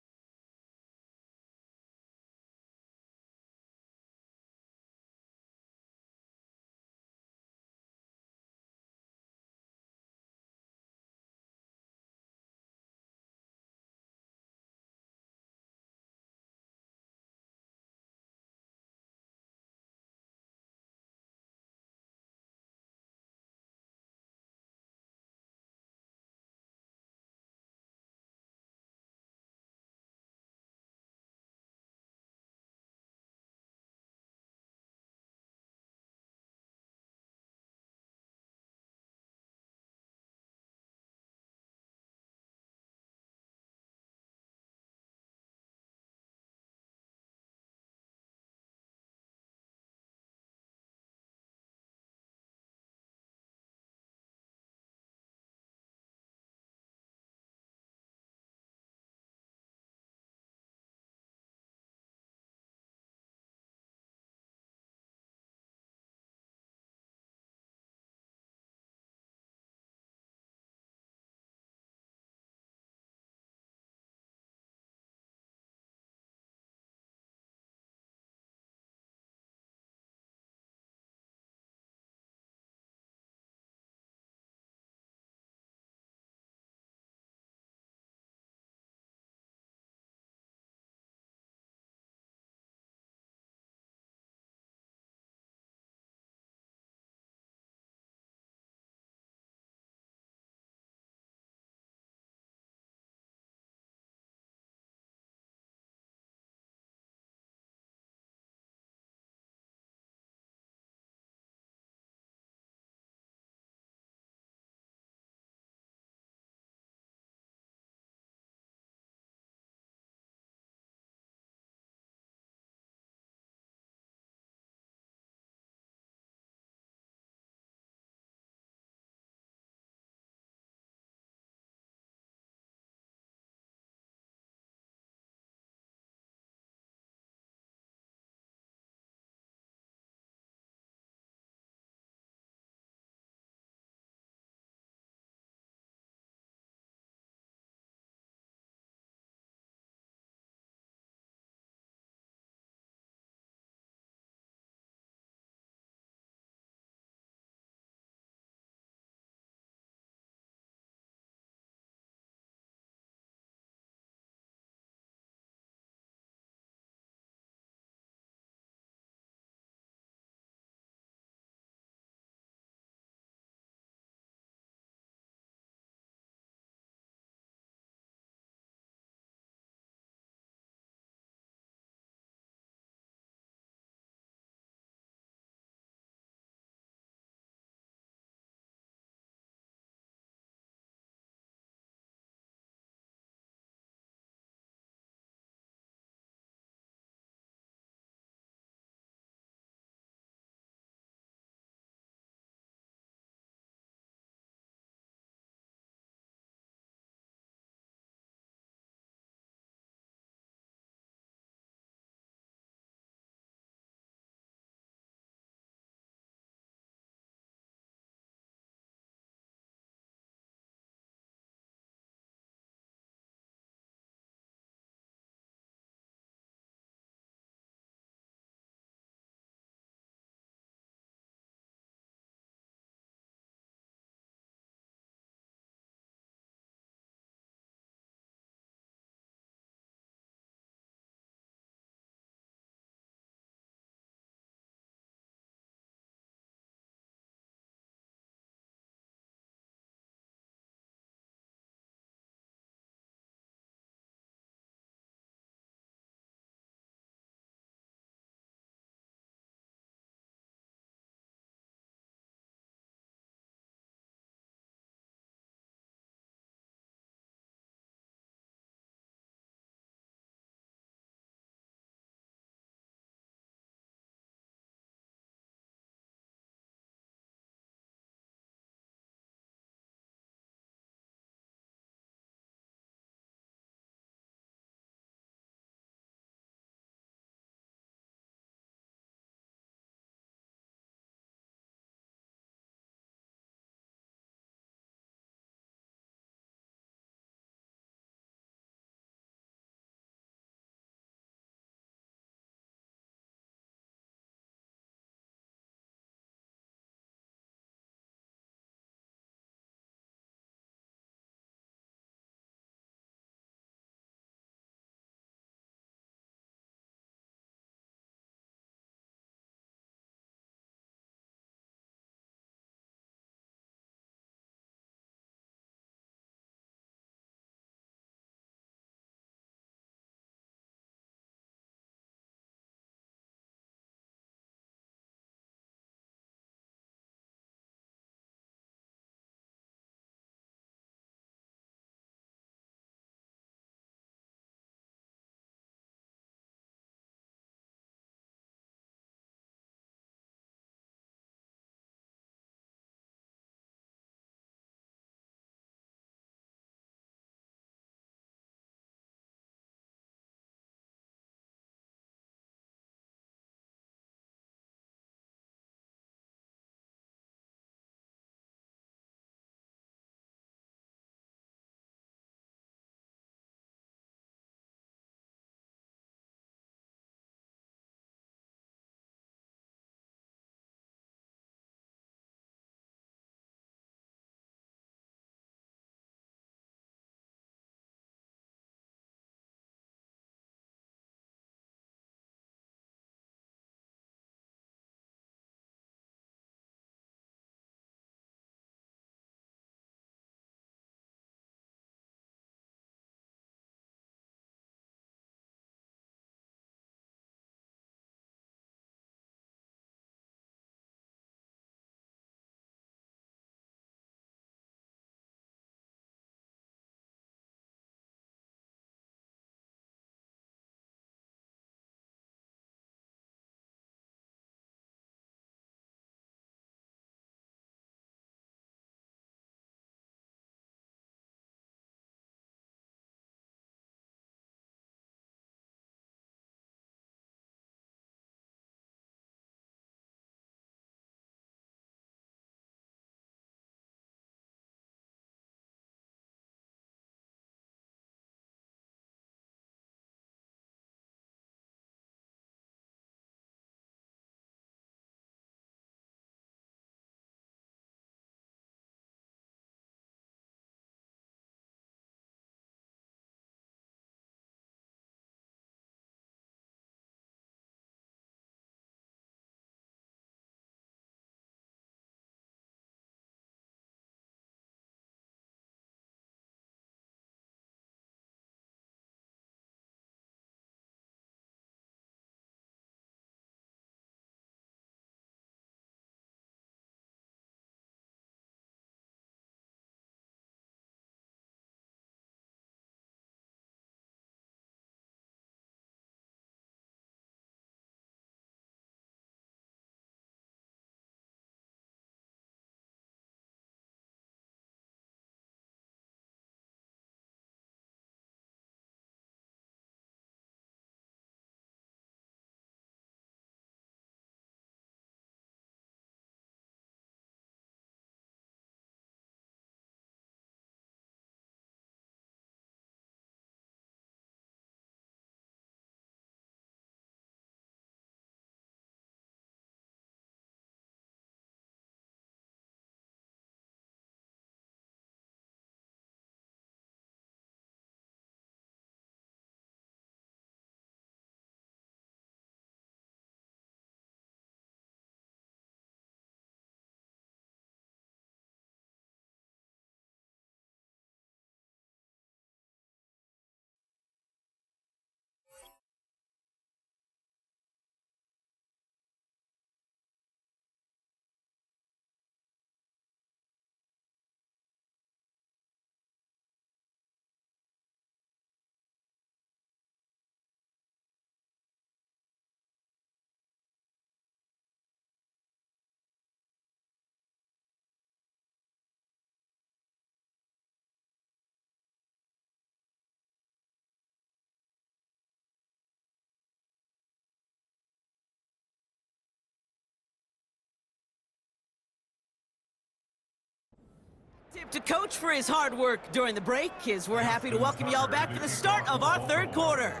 back to Coach for his hard work during the break, as we're happy to welcome y'all back for the start of our third quarter.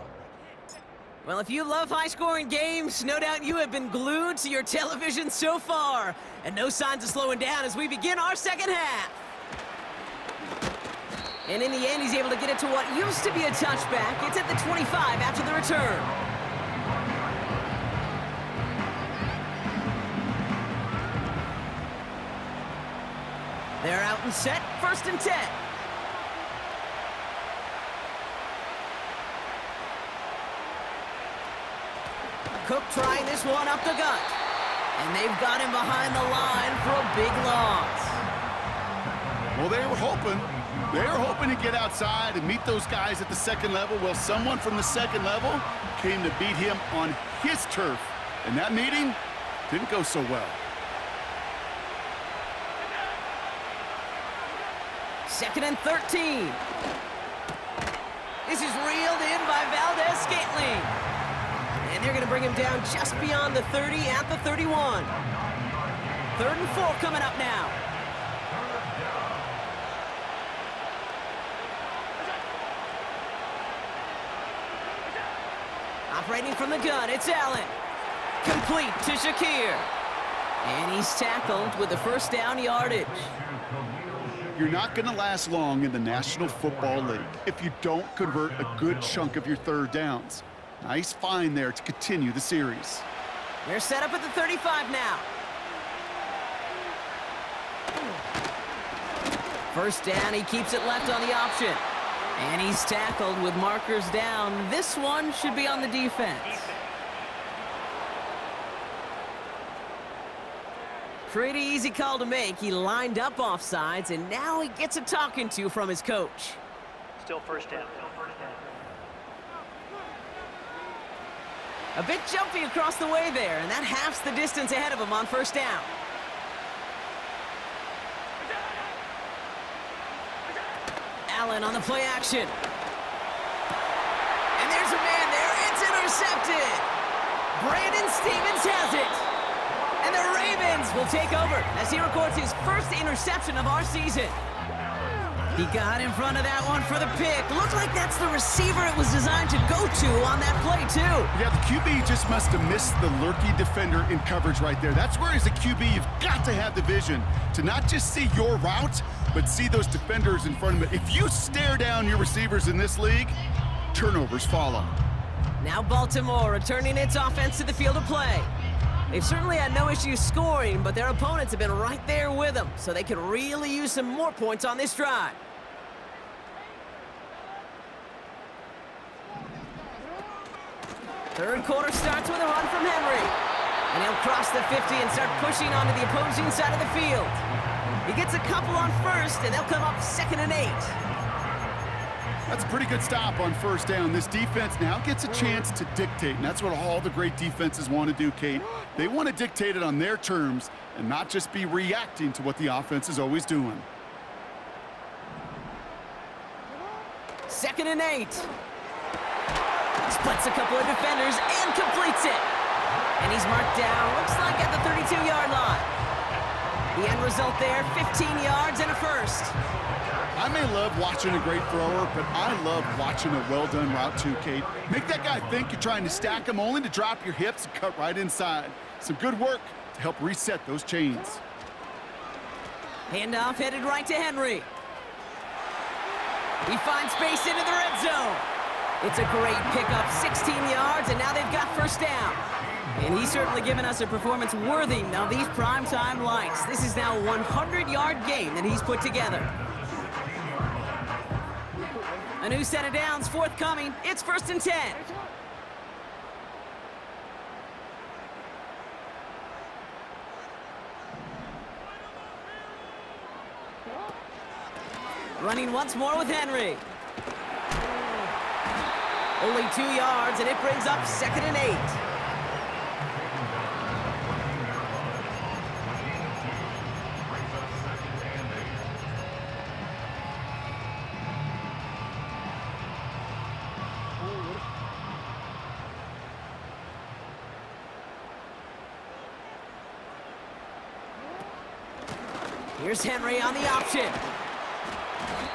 Well, if you love high-scoring games, no doubt you have been glued to your television so far. And no signs of slowing down as we begin our second half. And in the end, he's able to get it to what used to be a touchback. It's at the 25 after the return. They're out and set, 1st and 10. Cook trying this one up the gut. And they've got him behind the line for a big loss. Well, they were hoping to get outside and meet those guys at the second level. Well, someone from the second level came to beat him on his turf. And that meeting didn't go so well. 2nd and 13. This is reeled in by Valdez-Scantling. And they're going to bring him down just beyond the 30 at the 31. 3rd and 4 coming up now. Operating from the gun, it's Allen. Complete to Shakir. And he's tackled with the 1st down yardage. You're not going to last long in the National Football League if you don't convert a good chunk of your 3rd downs. Nice find there to continue the series. They're set up at the 35 now. 1st down, he keeps it left on the option. And he's tackled with markers down. This one should be on the defense. Pretty easy call to make. He lined up offsides, and now he gets a talking to from his coach. Still 1st down. A bit jumpy across the way there, and that halves the distance ahead of him on 1st down. Allen on the play action. And there's a man there. It's intercepted. Brandon Stevens has it. And the Ravens will take over as he records his 1st interception of our season. He got in front of that one for the pick. Looked like that's the receiver it was designed to go to on that play, too. Yeah, the QB just must have missed the lurky defender in coverage right there. That's where, as a QB, you've got to have the vision to not just see your route, but see those defenders in front of it. If you stare down your receivers in this league, turnovers follow. Now Baltimore returning its offense to the field of play. They've certainly had no issues scoring, but their opponents have been right there with them, so they could really use some more points on this drive. Third quarter starts with a run from Henry. And he'll cross the 50 and start pushing onto the opposing side of the field. He gets a couple on 1st, and they'll come up 2nd and 8. That's a pretty good stop on 1st down. This defense now gets a chance to dictate, and that's what all the great defenses want to do, Kate. They want to dictate it on their terms and not just be reacting to what the offense is always doing. 2nd and 8. Splits a couple of defenders and completes it. And he's marked down, looks like at the 32-yard line. The end result there, 15 yards and a 1st. I may love watching a great thrower, but I love watching a well-done route too, Kate. Make that guy think you're trying to stack him only to drop your hips and cut right inside. Some good work to help reset those chains. Handoff headed right to Henry. He finds space into the red zone. It's a great pickup, 16 yards, and now they've got 1st down. And he's certainly given us a performance worthy of these primetime lights. This is now a 100-yard game that he's put together. A new set of downs forthcoming. It's 1st and 10. Running once more with Henry. Only 2 yards, and it brings up 2nd and 8. Here's Henry on the option.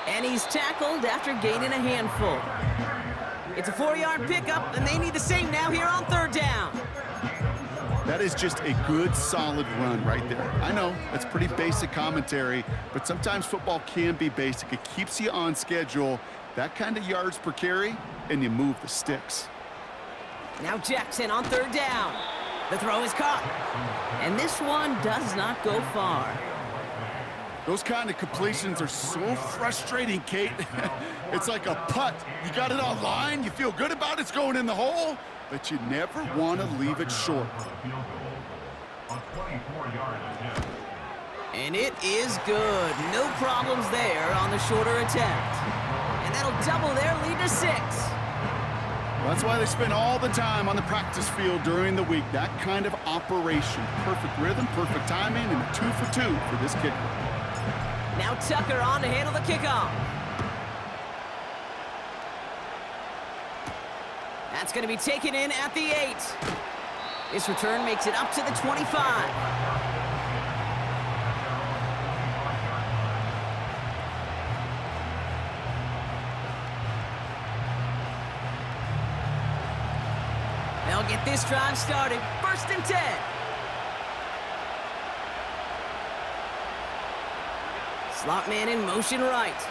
And he's tackled after gaining a handful. It's a 4-yard pickup, and they need the same now here on 3rd down. That is just a good, solid run right there. I know, that's pretty basic commentary, but sometimes football can be basic. It keeps you on schedule, that kind of yards per carry, and you move the sticks. Now Jackson on 3rd down. The throw is caught. And this one does not go far. Those kind of completions are so frustrating, Kate. It's like a putt. You got it on line, you feel good about it's going in the hole, but you never want to leave it short. And it is good. No problems there on the shorter attempt. And that'll double their lead to 6. Well, that's why they spend all the time on the practice field during the week. That kind of operation. Perfect rhythm, perfect timing, and a 2 for 2 for this kicker. Now Tucker on to handle the kickoff. That's going to be taken in at the 8. This return makes it up to the 25. They'll get this drive started. 1st and 10. Slot man in motion right.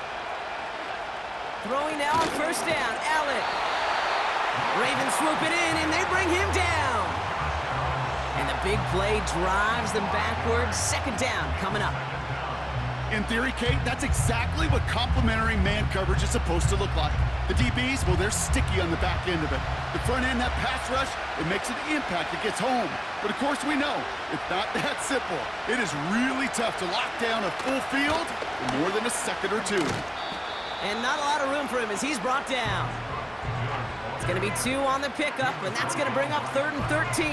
Throwing now on 1st down. Allen. Ravens swoop it in, and they bring him down. And the big play drives them backwards. 2nd down coming up. In theory, Kate, that's exactly what complementary man coverage is supposed to look like. The DBs, well, they're sticky on the back end of it. The front end, that pass rush, it makes an impact. It gets home. But of course we know, it's not that simple. It is really tough to lock down a full field in more than a second or 2. And not a lot of room for him as he's brought down. It's going to be 2 on the pickup, and that's going to bring up 3rd and 13.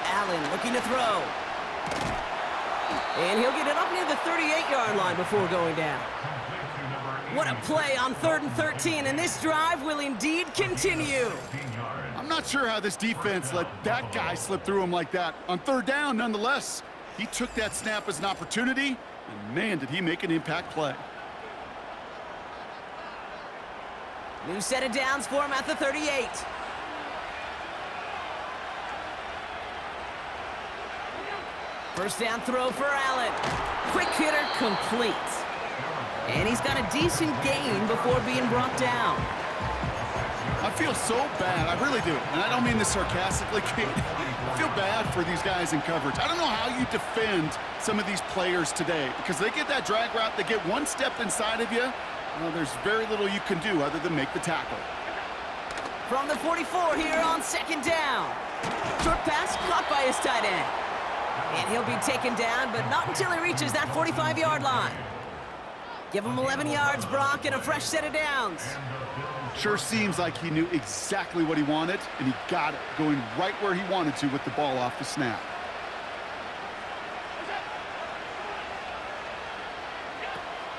Allen looking to throw. And he'll get it up near the 38-yard line before going down. What a play on 3rd and 13, and this drive will indeed continue. I'm not sure how this defense let that guy slip through him like that. On 3rd down, nonetheless, he took that snap as an opportunity, and man, did he make an impact play. New set of downs for him at the 38. First down throw for Allen. Quick hitter complete. And he's got a decent gain before being brought down. I feel so bad, I really do. And I don't mean this sarcastically, Kate. I feel bad for these guys in coverage. I don't know how you defend some of these players today because they get that drag route, they get one step inside of you. Well, there's very little you can do other than make the tackle. From the 44 here on 2nd down. Short pass caught by his tight end. And he'll be taken down, but not until he reaches that 45-yard line. Give him 11 yards, Brock, and a fresh set of downs. Sure seems like he knew exactly what he wanted, and he got it, going right where he wanted to with the ball off the snap.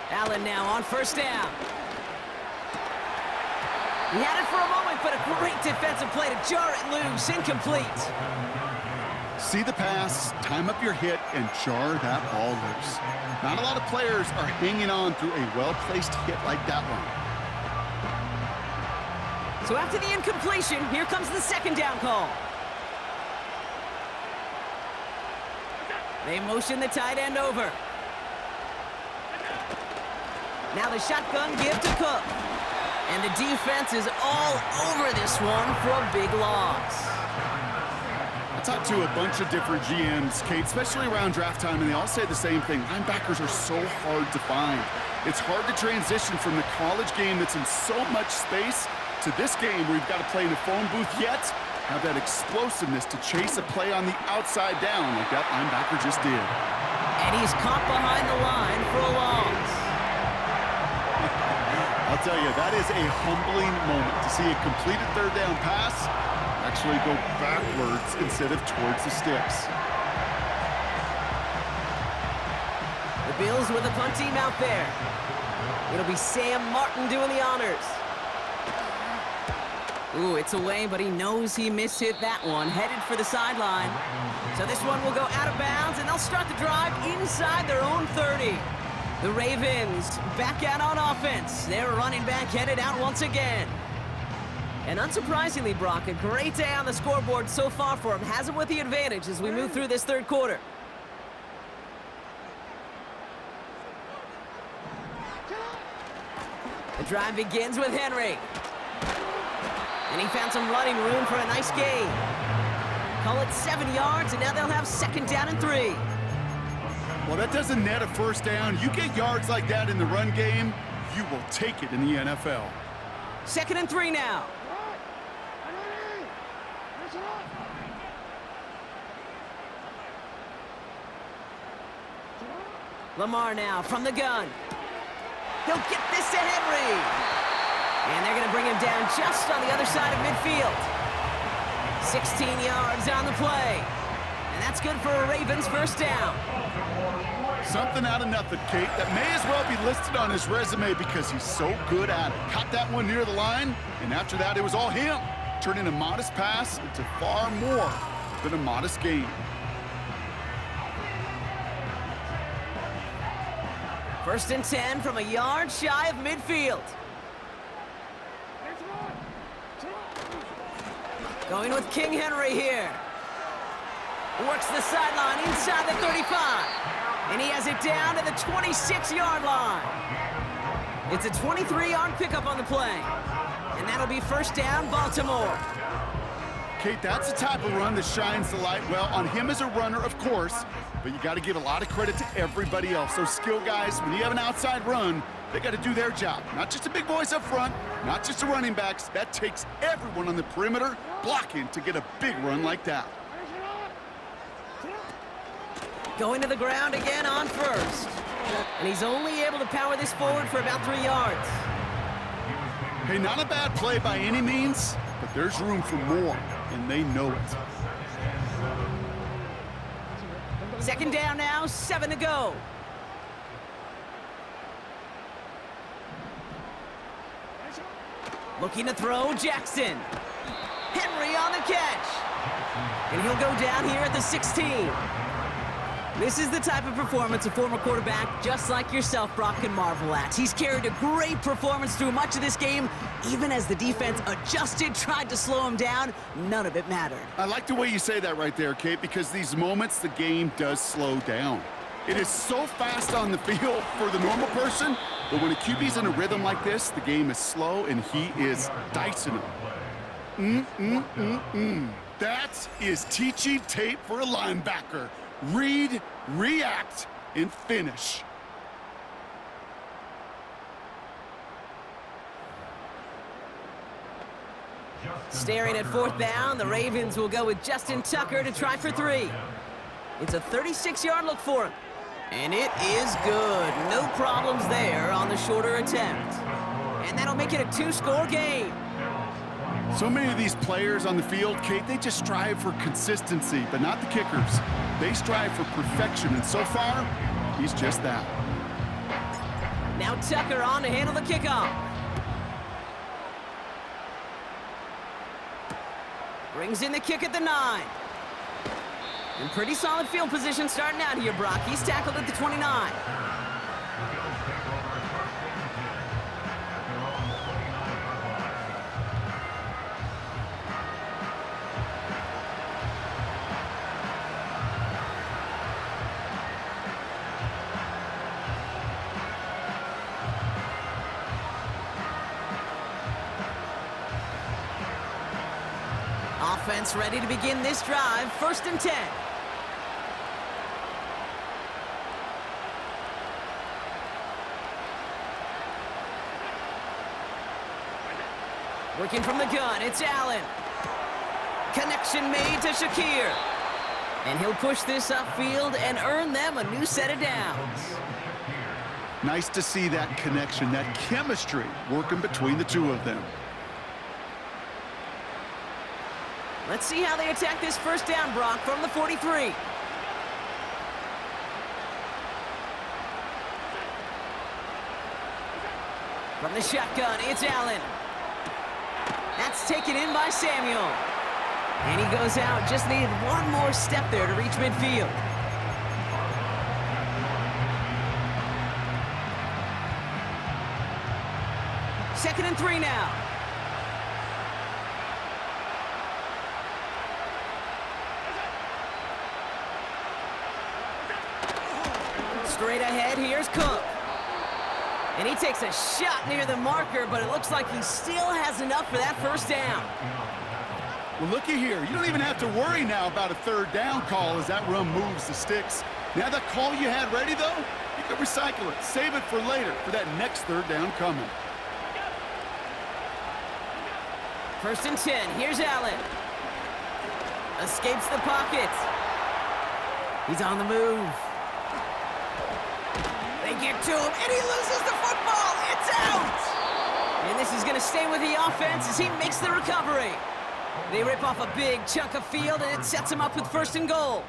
Allen now on 1st down. He had it for a moment, but a great defensive play to jar it loose, incomplete. See the pass, time up your hit, and jar that ball loose. Not a lot of players are hanging on through a well-placed hit like that one. So after the incompletion, here comes the 2nd down call. They motion the tight end over. Now the shotgun give to Cook. And the defense is all over this one for a big loss. I talked to a bunch of different GMs, Kate, especially around draft time, and they all say the same thing. Linebackers are so hard to find. It's hard to transition from the college game that's in so much space to this game where you've got to play in a phone booth, yet have that explosiveness to chase a play on the outside down like that linebacker just did. And he's caught behind the line for a loss. I'll tell you, that is a humbling moment to see a completed 3rd down pass actually go backwards instead of towards the sticks. The Bills with the punt team out there. It'll be Sam Martin doing the honors. Ooh, it's away, but he knows he mishit that one. Headed for the sideline. So this one will go out of bounds, and they'll start the drive inside their own 30. The Ravens back out on offense. Their running back headed out once again. And unsurprisingly, Brock, a great day on the scoreboard so far for him. Has him with the advantage as we move through this third quarter. The drive begins with Henry. And he found some running room for a nice gain. Call it 7 yards, and now they'll have second down and 3. Well, that doesn't net a first down. You get yards like that in the run game, you will take it in the NFL. Second and 3 now. Lamar now from the gun. He'll get this to Henry. And they're going to bring him down just on the other side of midfield. 16 yards on the play. And that's good for a Ravens first down. Something out of nothing, Kate, that may as well be listed on his resume because he's so good at it. Caught that one near the line, and after that, it was all him. Turning a modest pass into far more than a modest gain. First and 10 from a yard shy of midfield. Going with King Henry here. Works the sideline inside the 35. And he has it down to the 26-yard line. It's a 23-yard pickup on the play. And that'll be first down, Baltimore. Kate, that's the type of run that shines the light well on him as a runner, of course, but you got to give a lot of credit to everybody else. Those skill guys, when you have an outside run, they got to do their job. Not just the big boys up front, not just the running backs. That takes everyone on the perimeter blocking to get a big run like that. Going to the ground again on first. And he's only able to power this forward for about 3 yards. Hey, not a bad play by any means, but there's room for more, and they know it. Second down now, 7 to go. Looking to throw, Jackson. Henry on the catch. And he'll go down here at the 16. This is the type of performance a former quarterback, just like yourself, Brock, can marvel at. He's carried a great performance through much of this game. Even as the defense adjusted, tried to slow him down, none of it mattered. I like the way you say that right there, Kate, because these moments the game does slow down. It is so fast on the field for the normal person, but when a QB's in a rhythm like this, the game is slow and he is dicing them. That is teaching tape for a linebacker. Read, react, and finish. Staring at fourth down, the Ravens will go with Justin Tucker to try for 3. It's a 36-yard look for him. And it is good. No problems there on the shorter attempt. And that'll make it a 2-score game. So many of these players on the field, Kate, they just strive for consistency, but not the kickers. They strive for perfection, and so far, he's just that. Now Tucker on to handle the kickoff. Brings in the kick at the 9. And pretty solid field position starting out here, Brock. He's tackled at the 29. Offense ready to begin this drive. First and 10. Working from the gun, it's Allen. Connection made to Shakir. And he'll push this upfield and earn them a new set of downs. Nice to see that connection, that chemistry working between the two of them. Let's see how they attack this first down, Brock, from the 43. From the shotgun, it's Allen. That's taken in by Samuel. And he goes out. Just needed one more step there to reach midfield. Second and 3 now. Straight ahead, here's Cook. And he takes a shot near the marker, but it looks like he still has enough for that first down. Well, looky here. You don't even have to worry now about a third down call as that run moves the sticks. Now that call you had ready, though, you can recycle it. Save it for later for that next third down coming. First and 10. Here's Allen. Escapes the pocket. He's on the move. They get to him, and he loses the football. It's out! And this is going to stay with the offense as he makes the recovery. They rip off a big chunk of field, and it sets him up with first and goal.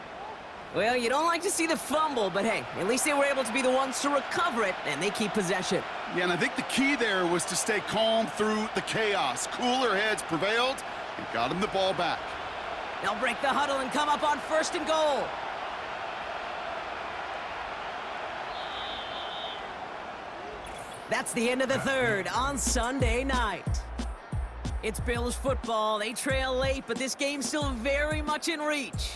Well, you don't like to see the fumble, but hey, at least they were able to be the ones to recover it, and they keep possession. Yeah, and I think the key there was to stay calm through the chaos. Cooler heads prevailed and got him the ball back. They'll break the huddle and come up on first and goal. That's the end of the third on Sunday night. It's Bills football. They trail late, but this game's still very much in reach.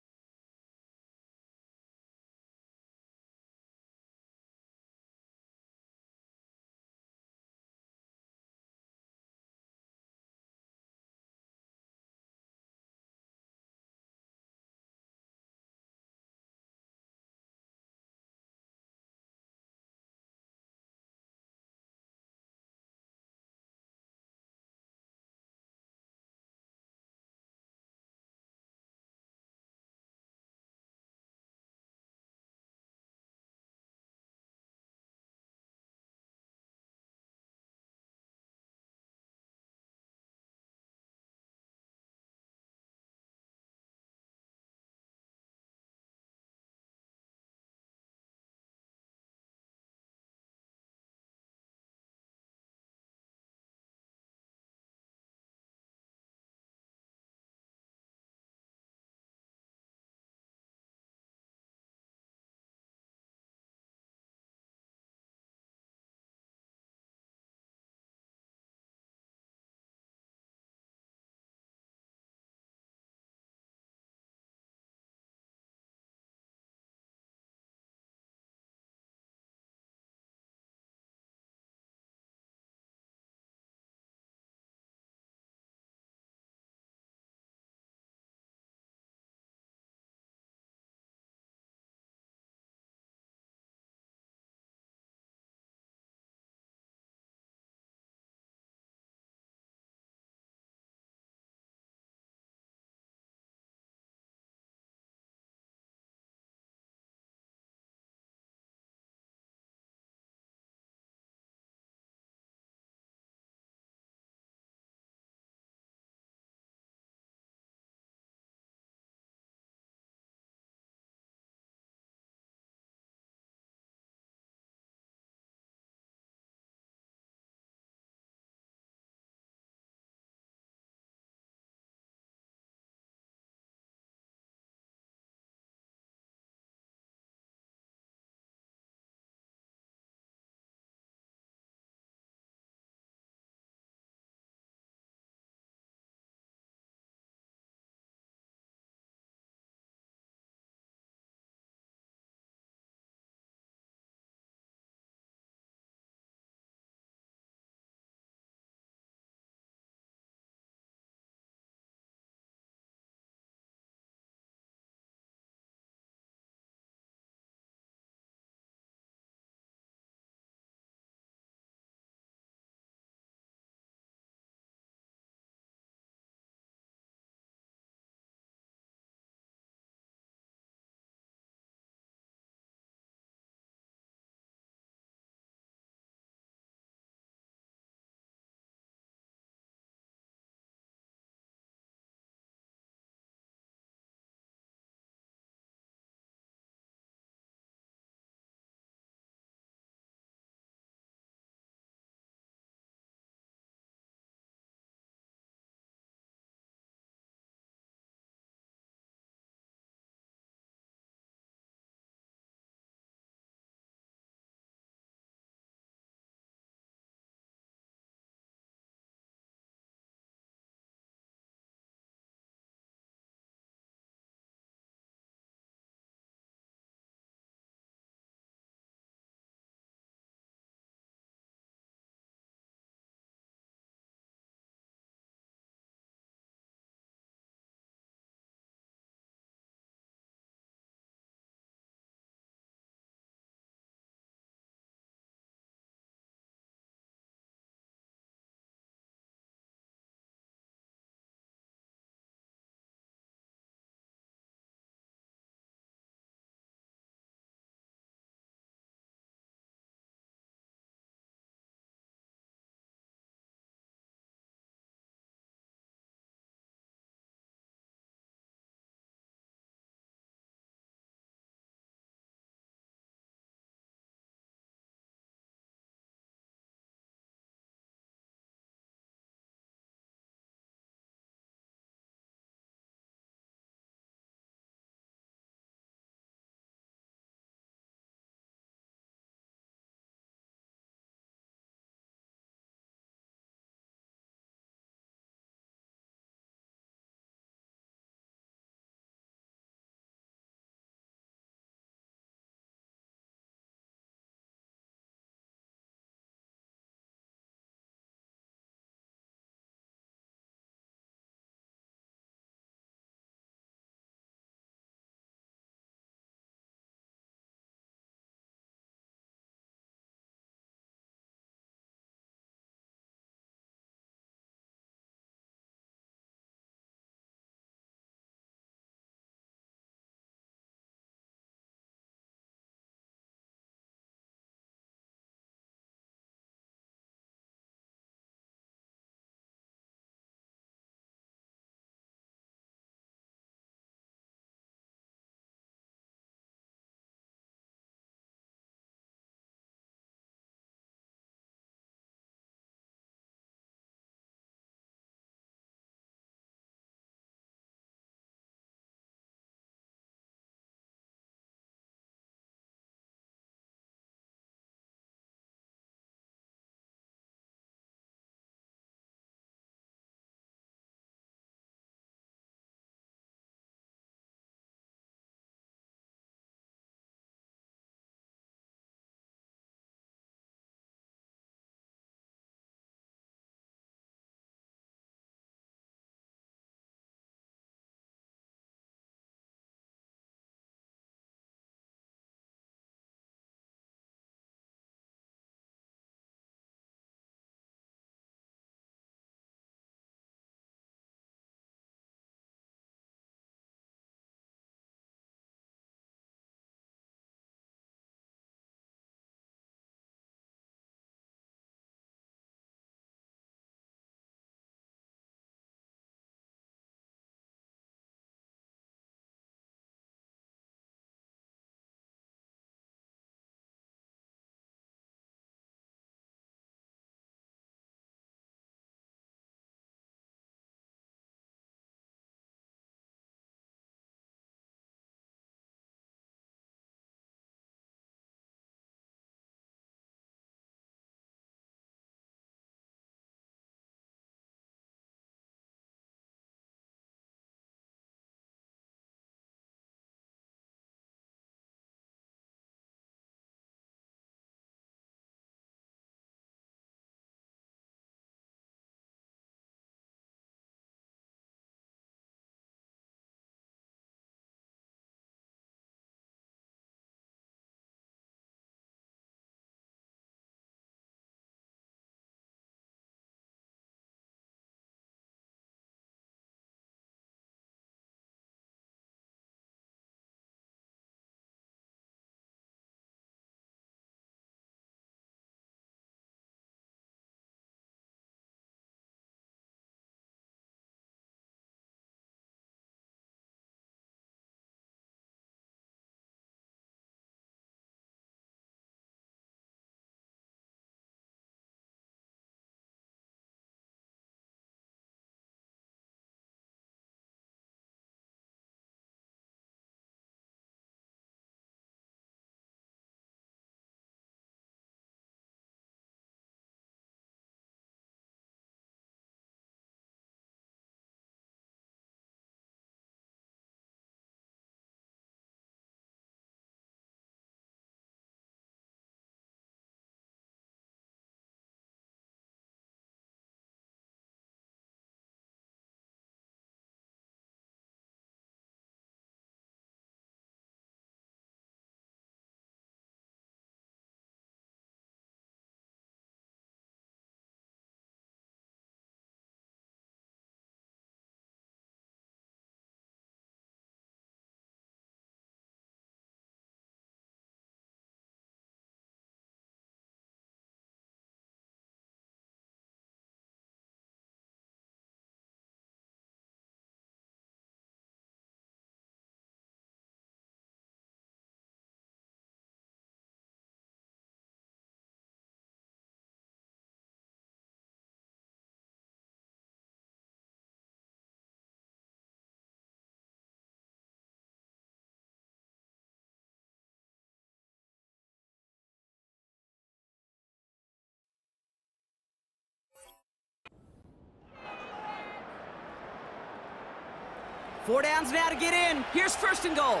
4 downs now to get in. Here's first and goal.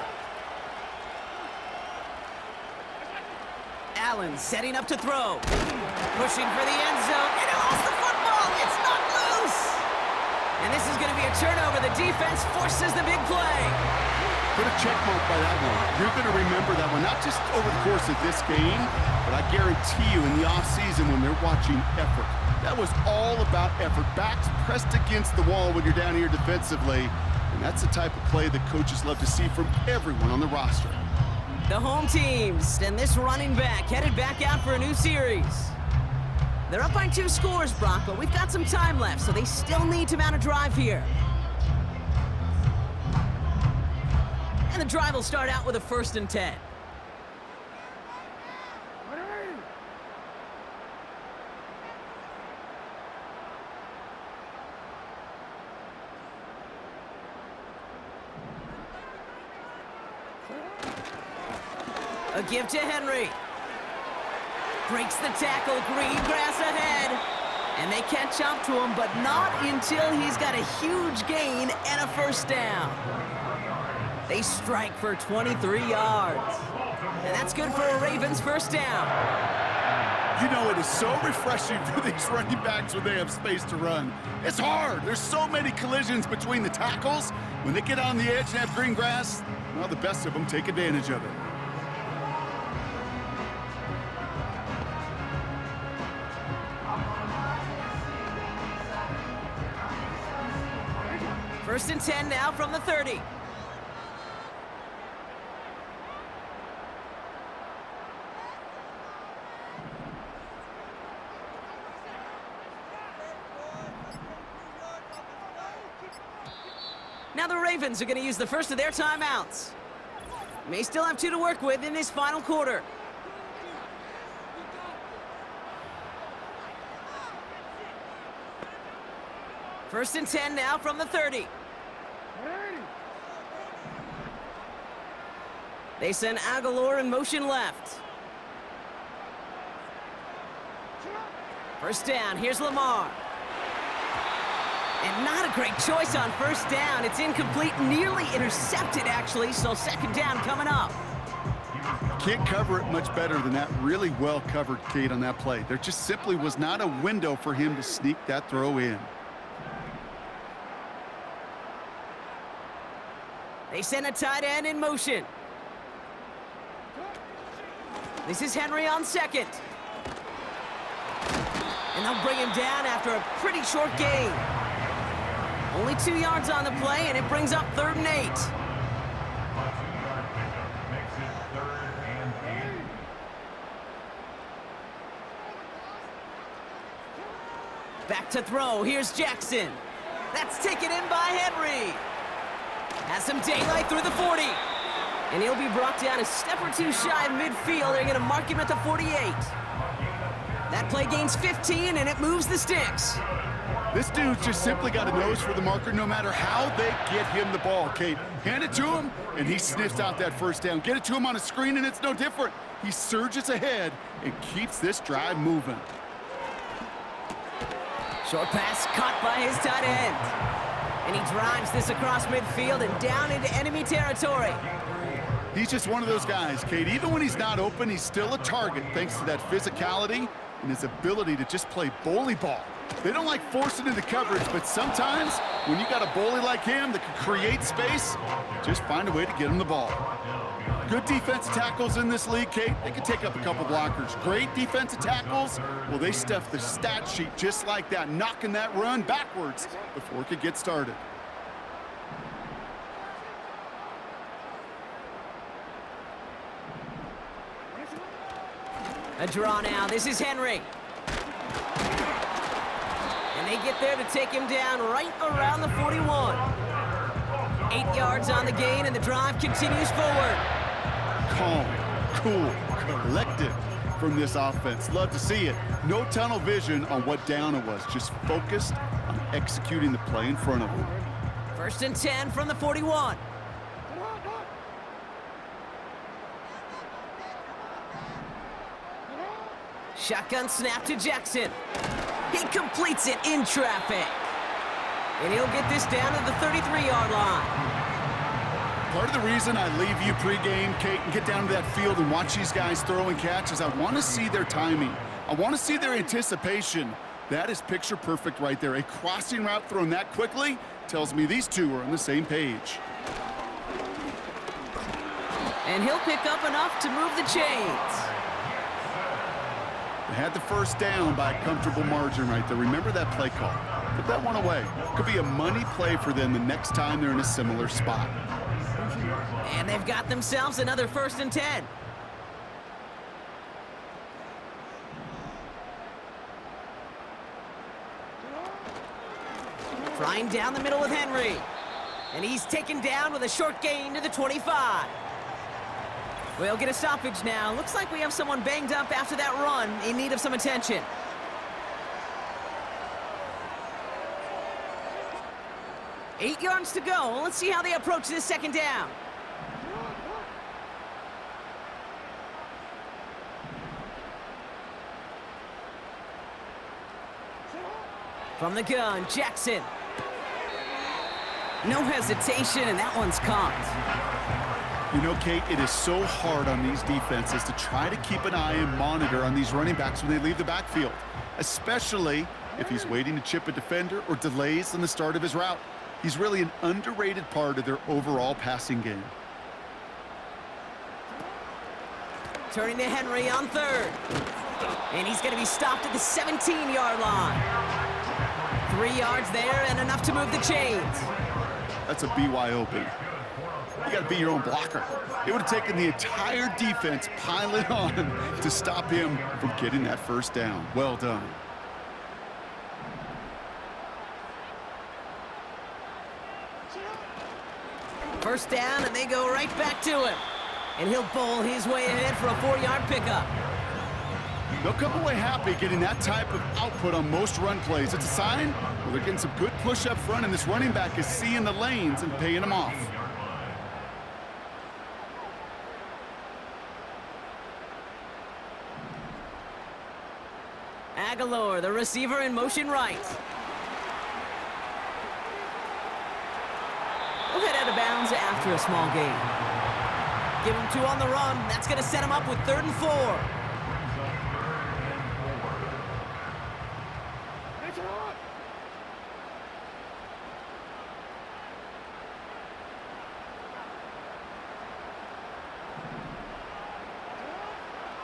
Allen setting up to throw. Pushing for the end zone, and he lost the football. It's not loose. And this is going to be a turnover. The defense forces the big play. Put a check mark by that one. You're going to remember that one, not just over the course of this game, but I guarantee you in the offseason when they're watching effort. That was all about effort. Backs pressed against the wall when you're down here defensively. And that's the type of play that coaches love to see from everyone on the roster. The home teams and this running back headed back out for a new series. They're up by 2 scores, Brock, but we've got some time left, so they still need to mount a drive here. And the drive will start out with a 1st and 10. A give to Henry. Breaks the tackle, green grass ahead. And they catch up to him, but not until he's got a huge gain and a 1st down. They strike for 23 yards. And that's good for a Ravens 1st down. You know, it is so refreshing for these running backs when they have space to run. It's hard. There's so many collisions between the tackles. When they get on the edge and have green grass, well, the best of them take advantage of it. First and 10 now from the 30. Now the Ravens are going to use the first of their timeouts. May still have 2 to work with in this final quarter. First and 10 now from the 30. They send Aguilar in motion left. First down, here's Lamar. And not a great choice on 1st down. It's incomplete, nearly intercepted actually, so 2nd down coming up. Can't cover it much better than that. Really well covered, Kate, on that play. There just simply was not a window for him to sneak that throw in. They send a tight end in motion. This is Henry on 2nd. And they'll bring him down after a pretty short gain. Only 2 yards on the play, and it brings up 3rd and 8. Makes it 3rd and 8. Back to throw. Here's Jackson. That's taken in by Henry. Has some daylight through the 40. And he'll be brought down a step or 2 shy of midfield. They're going to mark him at the 48. That play gains 15, and it moves the sticks. This dude's just simply got a nose for the marker no matter how they get him the ball, Kate. Hand it to him, and he sniffs out that 1st down. Get it to him on a screen, and it's no different. He surges ahead and keeps this drive moving. Short pass caught by his tight end. And he drives this across midfield and down into enemy territory. He's just one of those guys, Kate. Even when he's not open, he's still a target thanks to that physicality and his ability to just play bully ball. They don't like forcing into coverage, but sometimes when you got a bully like him that can create space, just find a way to get him the ball. Good defensive tackles in this league, Kate. They can take up a couple blockers. Great defensive tackles, well, they stuff the stat sheet just like that, knocking that run backwards before it could get started. A draw now. This is Henry. And they get there to take him down right around the 41. 8 yards on the gain, and the drive continues forward. Calm, cool, collected from this offense. Love to see it. No tunnel vision on what down it was. Just focused on executing the play in front of them. 1st and 10 from the 41. Shotgun snap to Jackson. He completes it in traffic. And he'll get this down to the 33-yard line. Part of the reason I leave you pregame, Kate, and get down to that field and watch these guys throw and catch is I want to see their timing. I want to see their anticipation. That is picture perfect right there. A crossing route thrown that quickly tells me these two are on the same page. And he'll pick up enough to move the chains. They had the first down by a comfortable margin right there. Remember that play call. Put that one away. Could be a money play for them the next time they're in a similar spot. And they've got themselves another 1st and 10. Flying down the middle with Henry. And he's taken down with a short gain to the 25. We'll get a stoppage now. Looks like we have someone banged up after that run in need of some attention. Eight yards to go. Let's see how they approach this 2nd down. From the gun, Jackson. No hesitation, and that one's caught. You know, Kate, it is so hard on these defenses to try to keep an eye and monitor on these running backs when they leave the backfield, especially if he's waiting to chip a defender or delays in the start of his route. He's really an underrated part of their overall passing game. Turning to Henry on 3rd. And he's going to be stopped at the 17-yard line. 3 yards there and enough to move the chains. That's a BYOB. You got to be your own blocker. It would have taken the entire defense piling on to stop him from getting that 1st down. Well done. First down, and they go right back to him. And he'll bowl his way ahead for a 4-yard pickup. They'll come away happy getting that type of output on most run plays. It's a sign where they're getting some good push up front, and this running back is seeing the lanes and paying them off. Aguilar, the receiver, in motion right. We'll head out of bounds after a small gain. Give him 2 on the run. That's going to set him up with 3rd and 4.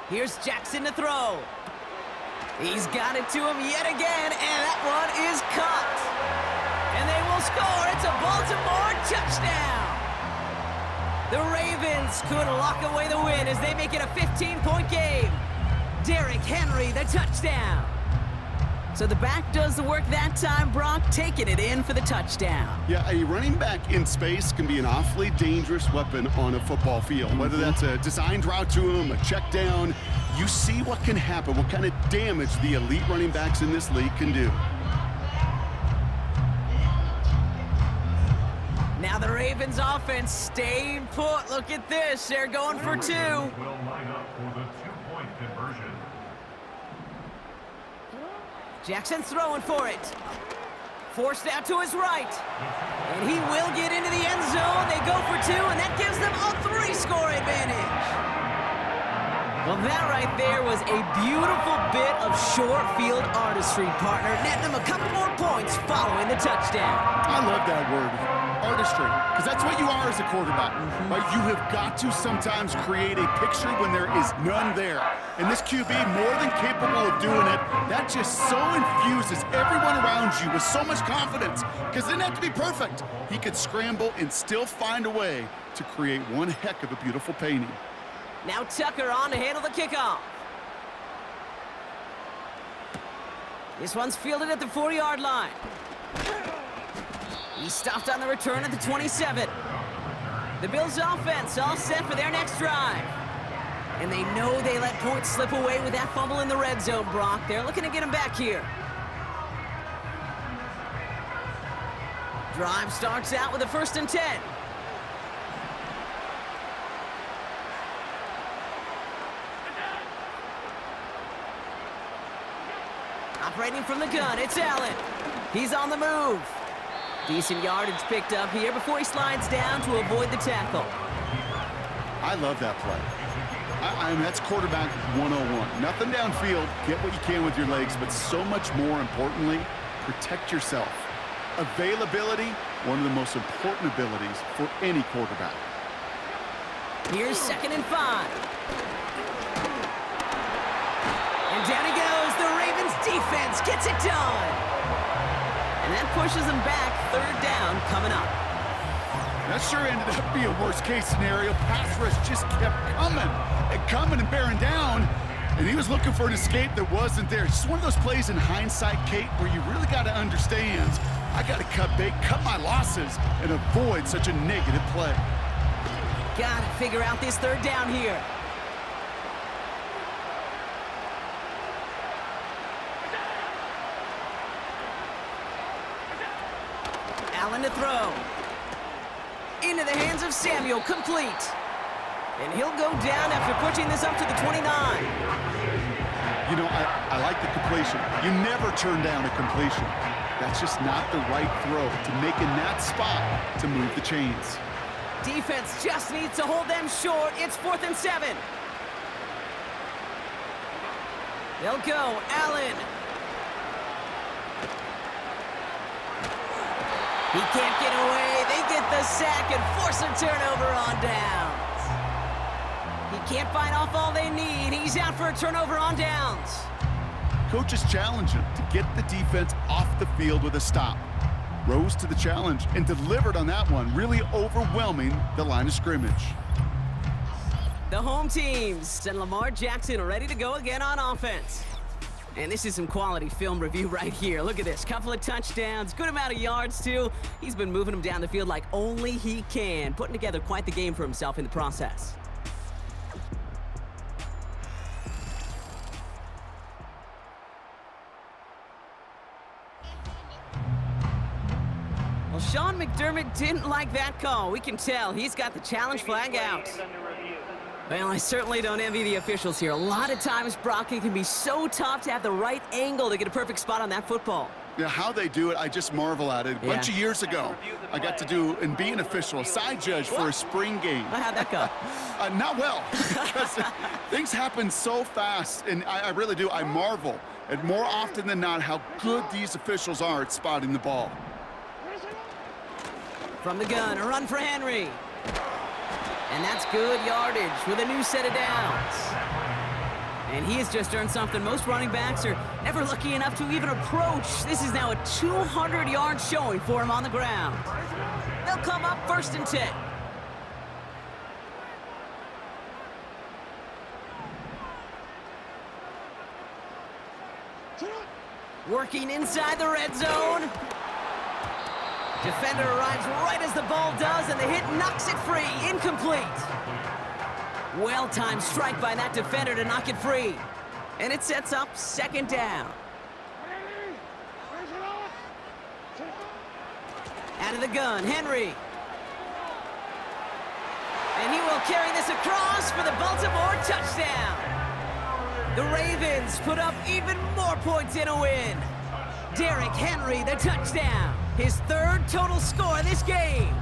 Here's Jackson to throw. He's got it to him yet again, and that one is caught. And they will score. It's a Baltimore touchdown. The Ravens could lock away the win as they make it a 15-point game. Derrick Henry, the touchdown. So the back does the work that time, Brock, taking it in for the touchdown. Yeah, a running back in space can be an awfully dangerous weapon on a football field. Whether that's a designed route to him, a check down, you see what can happen, what kind of damage the elite running backs in this league can do. Now the Ravens offense staying put. Look at this. They're going for 2. Will line up for the 2-point conversion. Jackson throwing for it. Forced out to his right. And he will get into the end zone. They go for 2, and that gives them a 3-score advantage. Well, that right there was a beautiful bit of short field artistry, partner. Netting them a couple more points following the touchdown. I love that word, artistry, because that's what you are as a quarterback. Right? You have got to sometimes create a picture when there is none there. And this QB, more than capable of doing it, that just so infuses everyone around you with so much confidence, because it didn't have to be perfect. He could scramble and still find a way to create one heck of a beautiful painting. Now Tucker on to handle the kickoff. This one's fielded at the 4-yard line. He stopped on the return at the 27. The Bills offense all set for their next drive. And they know they let points slip away with that fumble in the red zone, Brock. They're looking to get him back here. Drive starts out with a 1st and 10. Operating from the gun, it's Allen. He's on the move. Decent yardage picked up here before he slides down to avoid the tackle. I love that play. I mean, that's quarterback 101. Nothing downfield, get what you can with your legs, but so much more importantly, protect yourself. Availability, one of the most important abilities for any quarterback. Here's 2nd and 5. And down he goes. The Ravens defense gets it done. And that pushes them back. 3rd down coming up. That sure ended up being a worst-case scenario. Pass rush just kept coming and bearing down, and he was looking for an escape that wasn't there. Just one of those plays in hindsight, Kate, where you really got to understand, I got to cut bait, cut my losses, and avoid such a negative play. Got to figure out this 3rd down here. Allen to throw. Into the hands of Samuel, complete. And he'll go down after pushing this up to the 29. You know, I like the completion. You never turn down a completion. That's just not the right throw to make in that spot to move the chains. Defense just needs to hold them short. It's 4th and 7. They'll go. Allen. He can't get away. They get the sack and force a turnover on downs. He can't fight off all they need. He's out for a turnover on downs. Coaches challenge him to get the defense off the field with a stop. Rose to the challenge and delivered on that one, really overwhelming the line of scrimmage. The home teams and Lamar Jackson ready to go again on offense. And this is some quality film review right here. Look at this. Couple of touchdowns, good amount of yards, too. He's been moving them down the field like only he can, putting together quite the game for himself in the process. Well, Sean McDermott didn't like that call. We can tell. He's got the challenge flag out. Well, I certainly don't envy the officials here. A lot of times, Brock, it can be so tough to have the right angle to get a perfect spot on that football. Yeah, how they do it, I just marvel at it. A bunch of years ago, I got to do and be an official, a side judge for a spring game. How'd that go? Not well, because things happen so fast, and I really do. I marvel at more often than not how good these officials are at spotting the ball. From the gun, a run for Henry. And that's good yardage with a new set of downs. And he has just earned something most running backs are never lucky enough to even approach. This is now a 200-yard showing for him on the ground. They'll come up 1st and 10. Working inside the red zone. Defender arrives right as the ball does, and the hit knocks it free. Incomplete. Well-timed strike by that defender to knock it free. And it sets up 2nd down. Out of the gun, Henry. And he will carry this across for the Baltimore touchdown. The Ravens put up even more points in a win. Derrick Henry, the touchdown. His 3rd total score this game.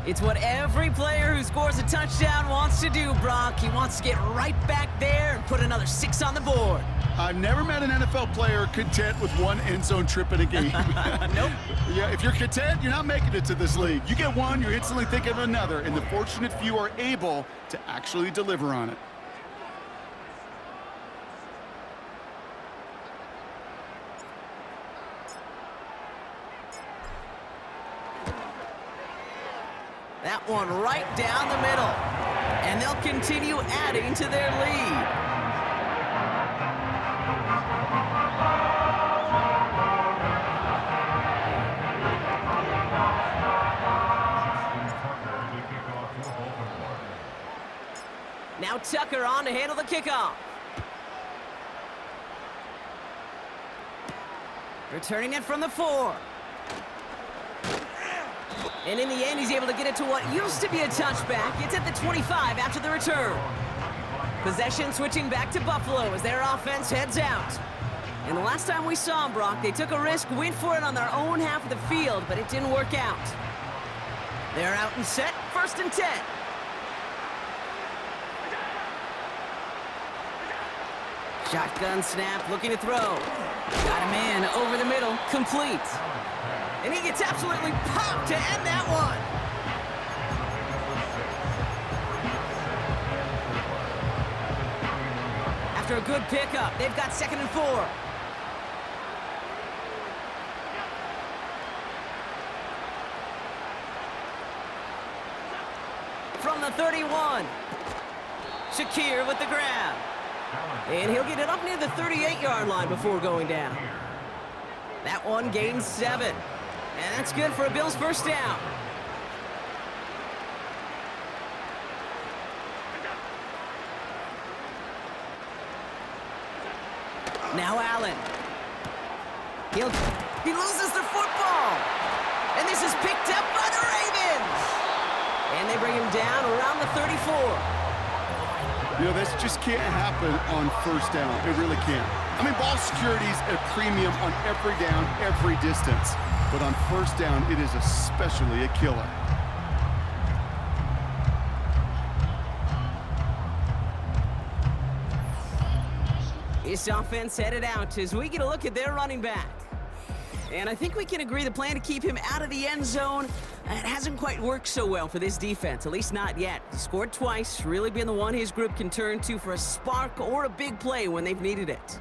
It's what every player who scores a touchdown wants to do, Brock. He wants to get right back there and put another 6 on the board. I've never met an NFL player content with one end zone trip in a game. Nope. Yeah, if you're content, you're not making it to this league. You get one, you're instantly thinking of another, and the fortunate few are able to actually deliver on it. That one right down the middle. And they'll continue adding to their lead. Now Tucker on to handle the kickoff. Returning it from the 4. And in the end, he's able to get it to what used to be a touchback. It's at the 25 after the return. Possession switching back to Buffalo as their offense heads out. And the last time we saw them, Brock, they took a risk, went for it on their own half of the field, but it didn't work out. They're out and set, 1st and 10. Shotgun snap, looking to throw. Got a man over the middle, complete. And he gets absolutely popped to end that one. After a good pickup, they've got 2nd and 4. From the 31. Shakir with the grab. And he'll get it up near the 38-yard line before going down. That one gains 7. And that's good for a Bills 1st down. Now Allen. He loses the football. And this is picked up by the Ravens. And they bring him down around the 34. You know, this just can't happen on 1st down. It really can't. I mean, ball security's a premium on every down, every distance. But on 1st down, it is especially a killer. This offense headed out as we get a look at their running back. And I think we can agree the plan to keep him out of the end zone, it hasn't quite worked so well for this defense, at least not yet. He scored twice, really been the one his group can turn to for a spark or a big play when they've needed it.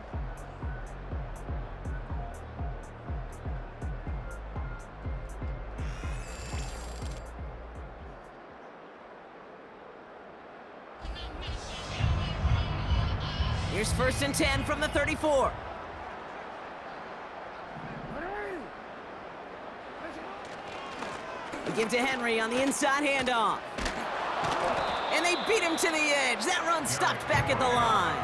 Here's 1st and 10 from the 34. They give to Henry on the inside handoff. And they beat him to the edge. That run stopped back at the line.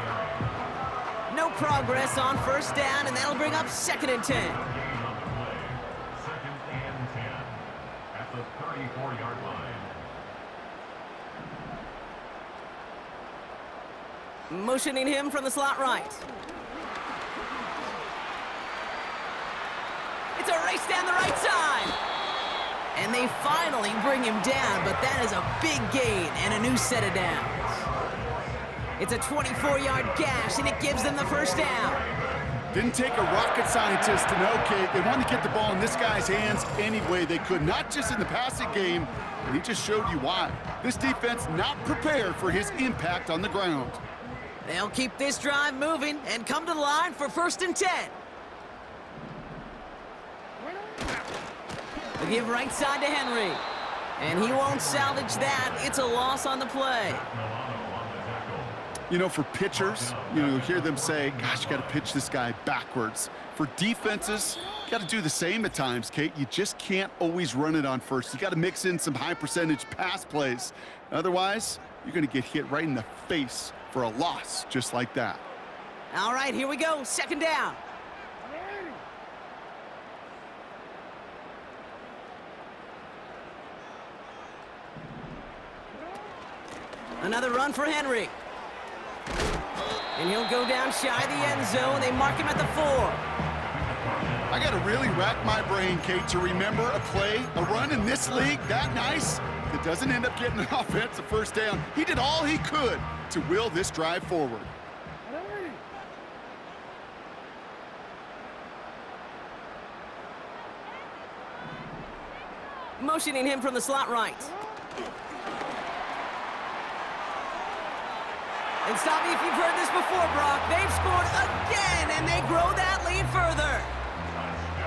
No progress on 1st down, and that'll bring up 2nd and 10. 2nd and 10 at the 34-yard line. Motioning him from the slot right. It's a race down the right side. And they finally bring him down, but that is a big gain and a new set of downs. It's a 24-yard gash, and it gives them the 1st down. Didn't take a rocket scientist to know, Kate. They wanted to get the ball in this guy's hands any way they could, not just in the passing game, and he just showed you why. This defense not prepared for his impact on the ground. They'll keep this drive moving and come to the line for 1st and 10. They give right side to Henry. And he won't salvage that. It's a loss on the play. You know, for pitchers, you hear them say, gosh, you got to pitch this guy backwards. For defenses, you got to do the same at times, Kate. You just can't always run it on 1st. You got to mix in some high-percentage pass plays. Otherwise, you're going to get hit right in the face for a loss just like that. All right, here we go. 2nd down. Another run for Henry. And he'll go down shy of the end zone. They mark him at the 4. I got to really rack my brain, Kate, to remember a play, a run in this league that nice that doesn't end up getting an offensive 1st down. He did all he could to will this drive forward. Motioning him from the slot right. And stop me if you've heard this before, Brock. They've scored again, and they grow that lead further.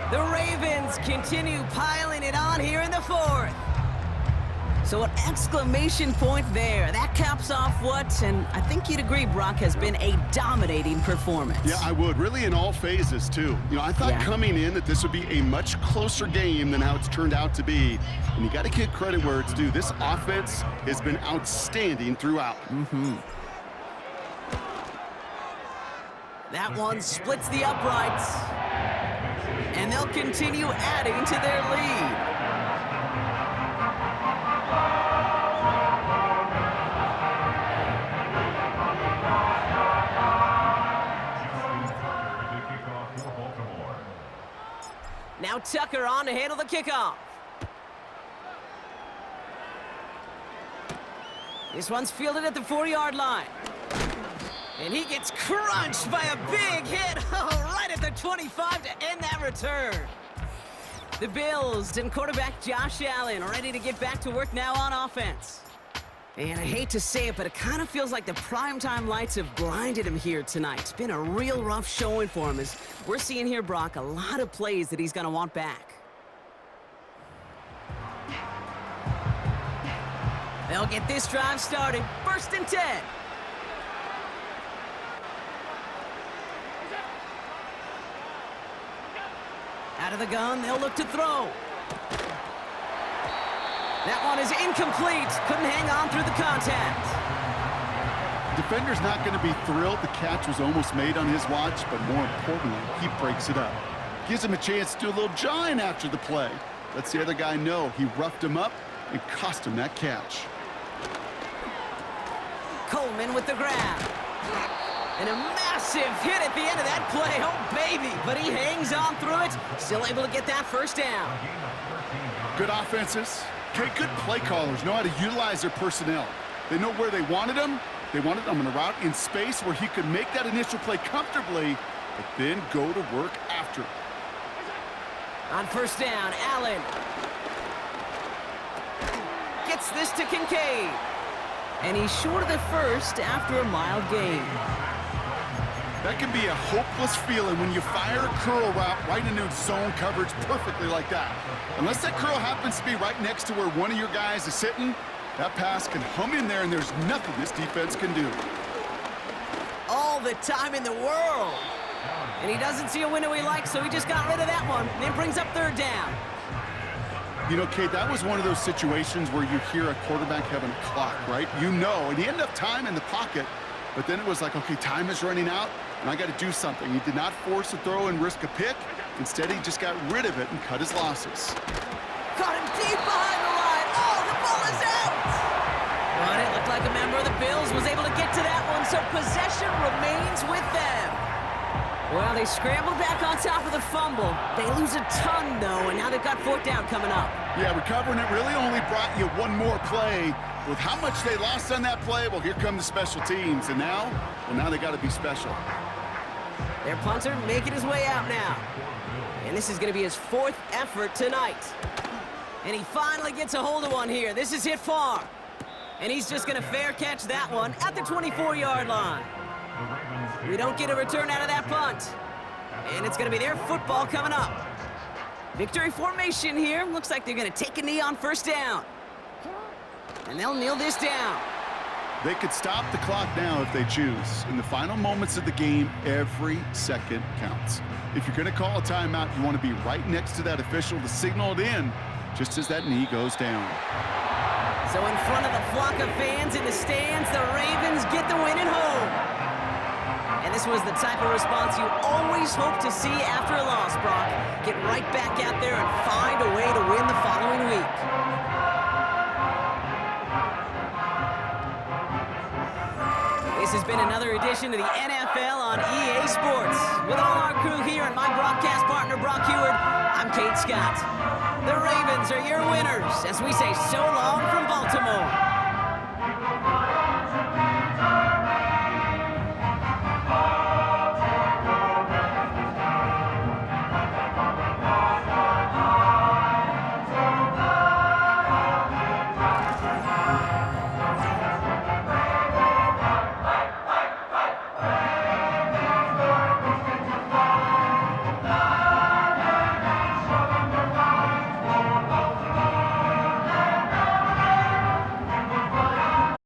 The Ravens continue piling it on here in the 4th. So an exclamation point there. That caps off what, and I think you'd agree, Brock, has been a dominating performance. Yeah, I would. Really in all phases, too. I thought coming in that this would be a much closer game than how it's turned out to be. And you got to give credit where it's due. This offense has been outstanding throughout. That one splits the uprights. And they'll continue adding to their lead. Now Tucker on to handle the kickoff. This one's fielded at the 4-yard line. And he gets crunched by a big hit right at the 25 to end that return. The Bills and quarterback Josh Allen ready to get back to work now on offense. And I hate to say it, but it kind of feels like the primetime lights have grinded him here tonight. It's been a real rough showing for him as we're seeing here, Brock, a lot of plays that he's going to want back. They'll get this drive started. 1st and 10. Out of the gun, they'll look to throw. That one is incomplete. Couldn't hang on through the contact. The defender's not going to be thrilled the catch was almost made on his watch, but more importantly, he breaks it up. Gives him a chance to do a little jawing after the play. Lets the other guy know he roughed him up and cost him that catch. Coleman with the grab. And a massive hit at the end of that play. Oh, baby. But he hangs on through it. Still able to get that 1st down. Good offenses. Okay, good play callers know how to utilize their personnel. They know where they wanted him. They wanted him on a route in space where he could make that initial play comfortably, but then go to work after. On 1st down, Allen gets this to Kincaid. And he's short of the 1st after a mild gain. That can be a hopeless feeling when you fire a curl route right into zone coverage perfectly like that. Unless that curl happens to be right next to where one of your guys is sitting, that pass can hum in there and there's nothing this defense can do. All the time in the world. And he doesn't see a window he likes, so he just got rid of that one. And brings up 3rd down. You know, Kate, that was one of those situations where you hear a quarterback having a clock, right? You know, and he ended up time in the pocket, but then it was like, okay, time is running out, and I got to do something. He did not force a throw and risk a pick. Instead, he just got rid of it and cut his losses. Caught him deep behind the line. Oh, the ball is out! But it looked like a member of the Bills was able to get to that one, so possession remains with them. Well, they scrambled back on top of the fumble. They lose a ton, though, and now they've got 4th down coming up. Yeah, recovering it really only brought you one more play. With how much they lost on that play, well, here come the special teams. And now, well, now they got to be special. Their punter making his way out now. And this is going to be his 4th effort tonight. And he finally gets a hold of one here. This is hit far. And he's just going to fair catch that one at the 24-yard line. We don't get a return out of that punt. And it's going to be their football coming up. Victory formation here. Looks like they're going to take a knee on 1st down. And they'll kneel this down. They could stop the clock now if they choose. In the final moments of the game, every second counts. If you're going to call a timeout, you want to be right next to that official to signal it in just as that knee goes down. So in front of the flock of fans in the stands, the Ravens get the win at home. And this was the type of response you always hope to see after a loss, Brock. Get right back out there and find a way to win the following week. This has been another edition of the NFL on EA Sports. With all our crew here and my broadcast partner, Brock Heward, I'm Kate Scott. The Ravens are your winners as we say so long from Baltimore.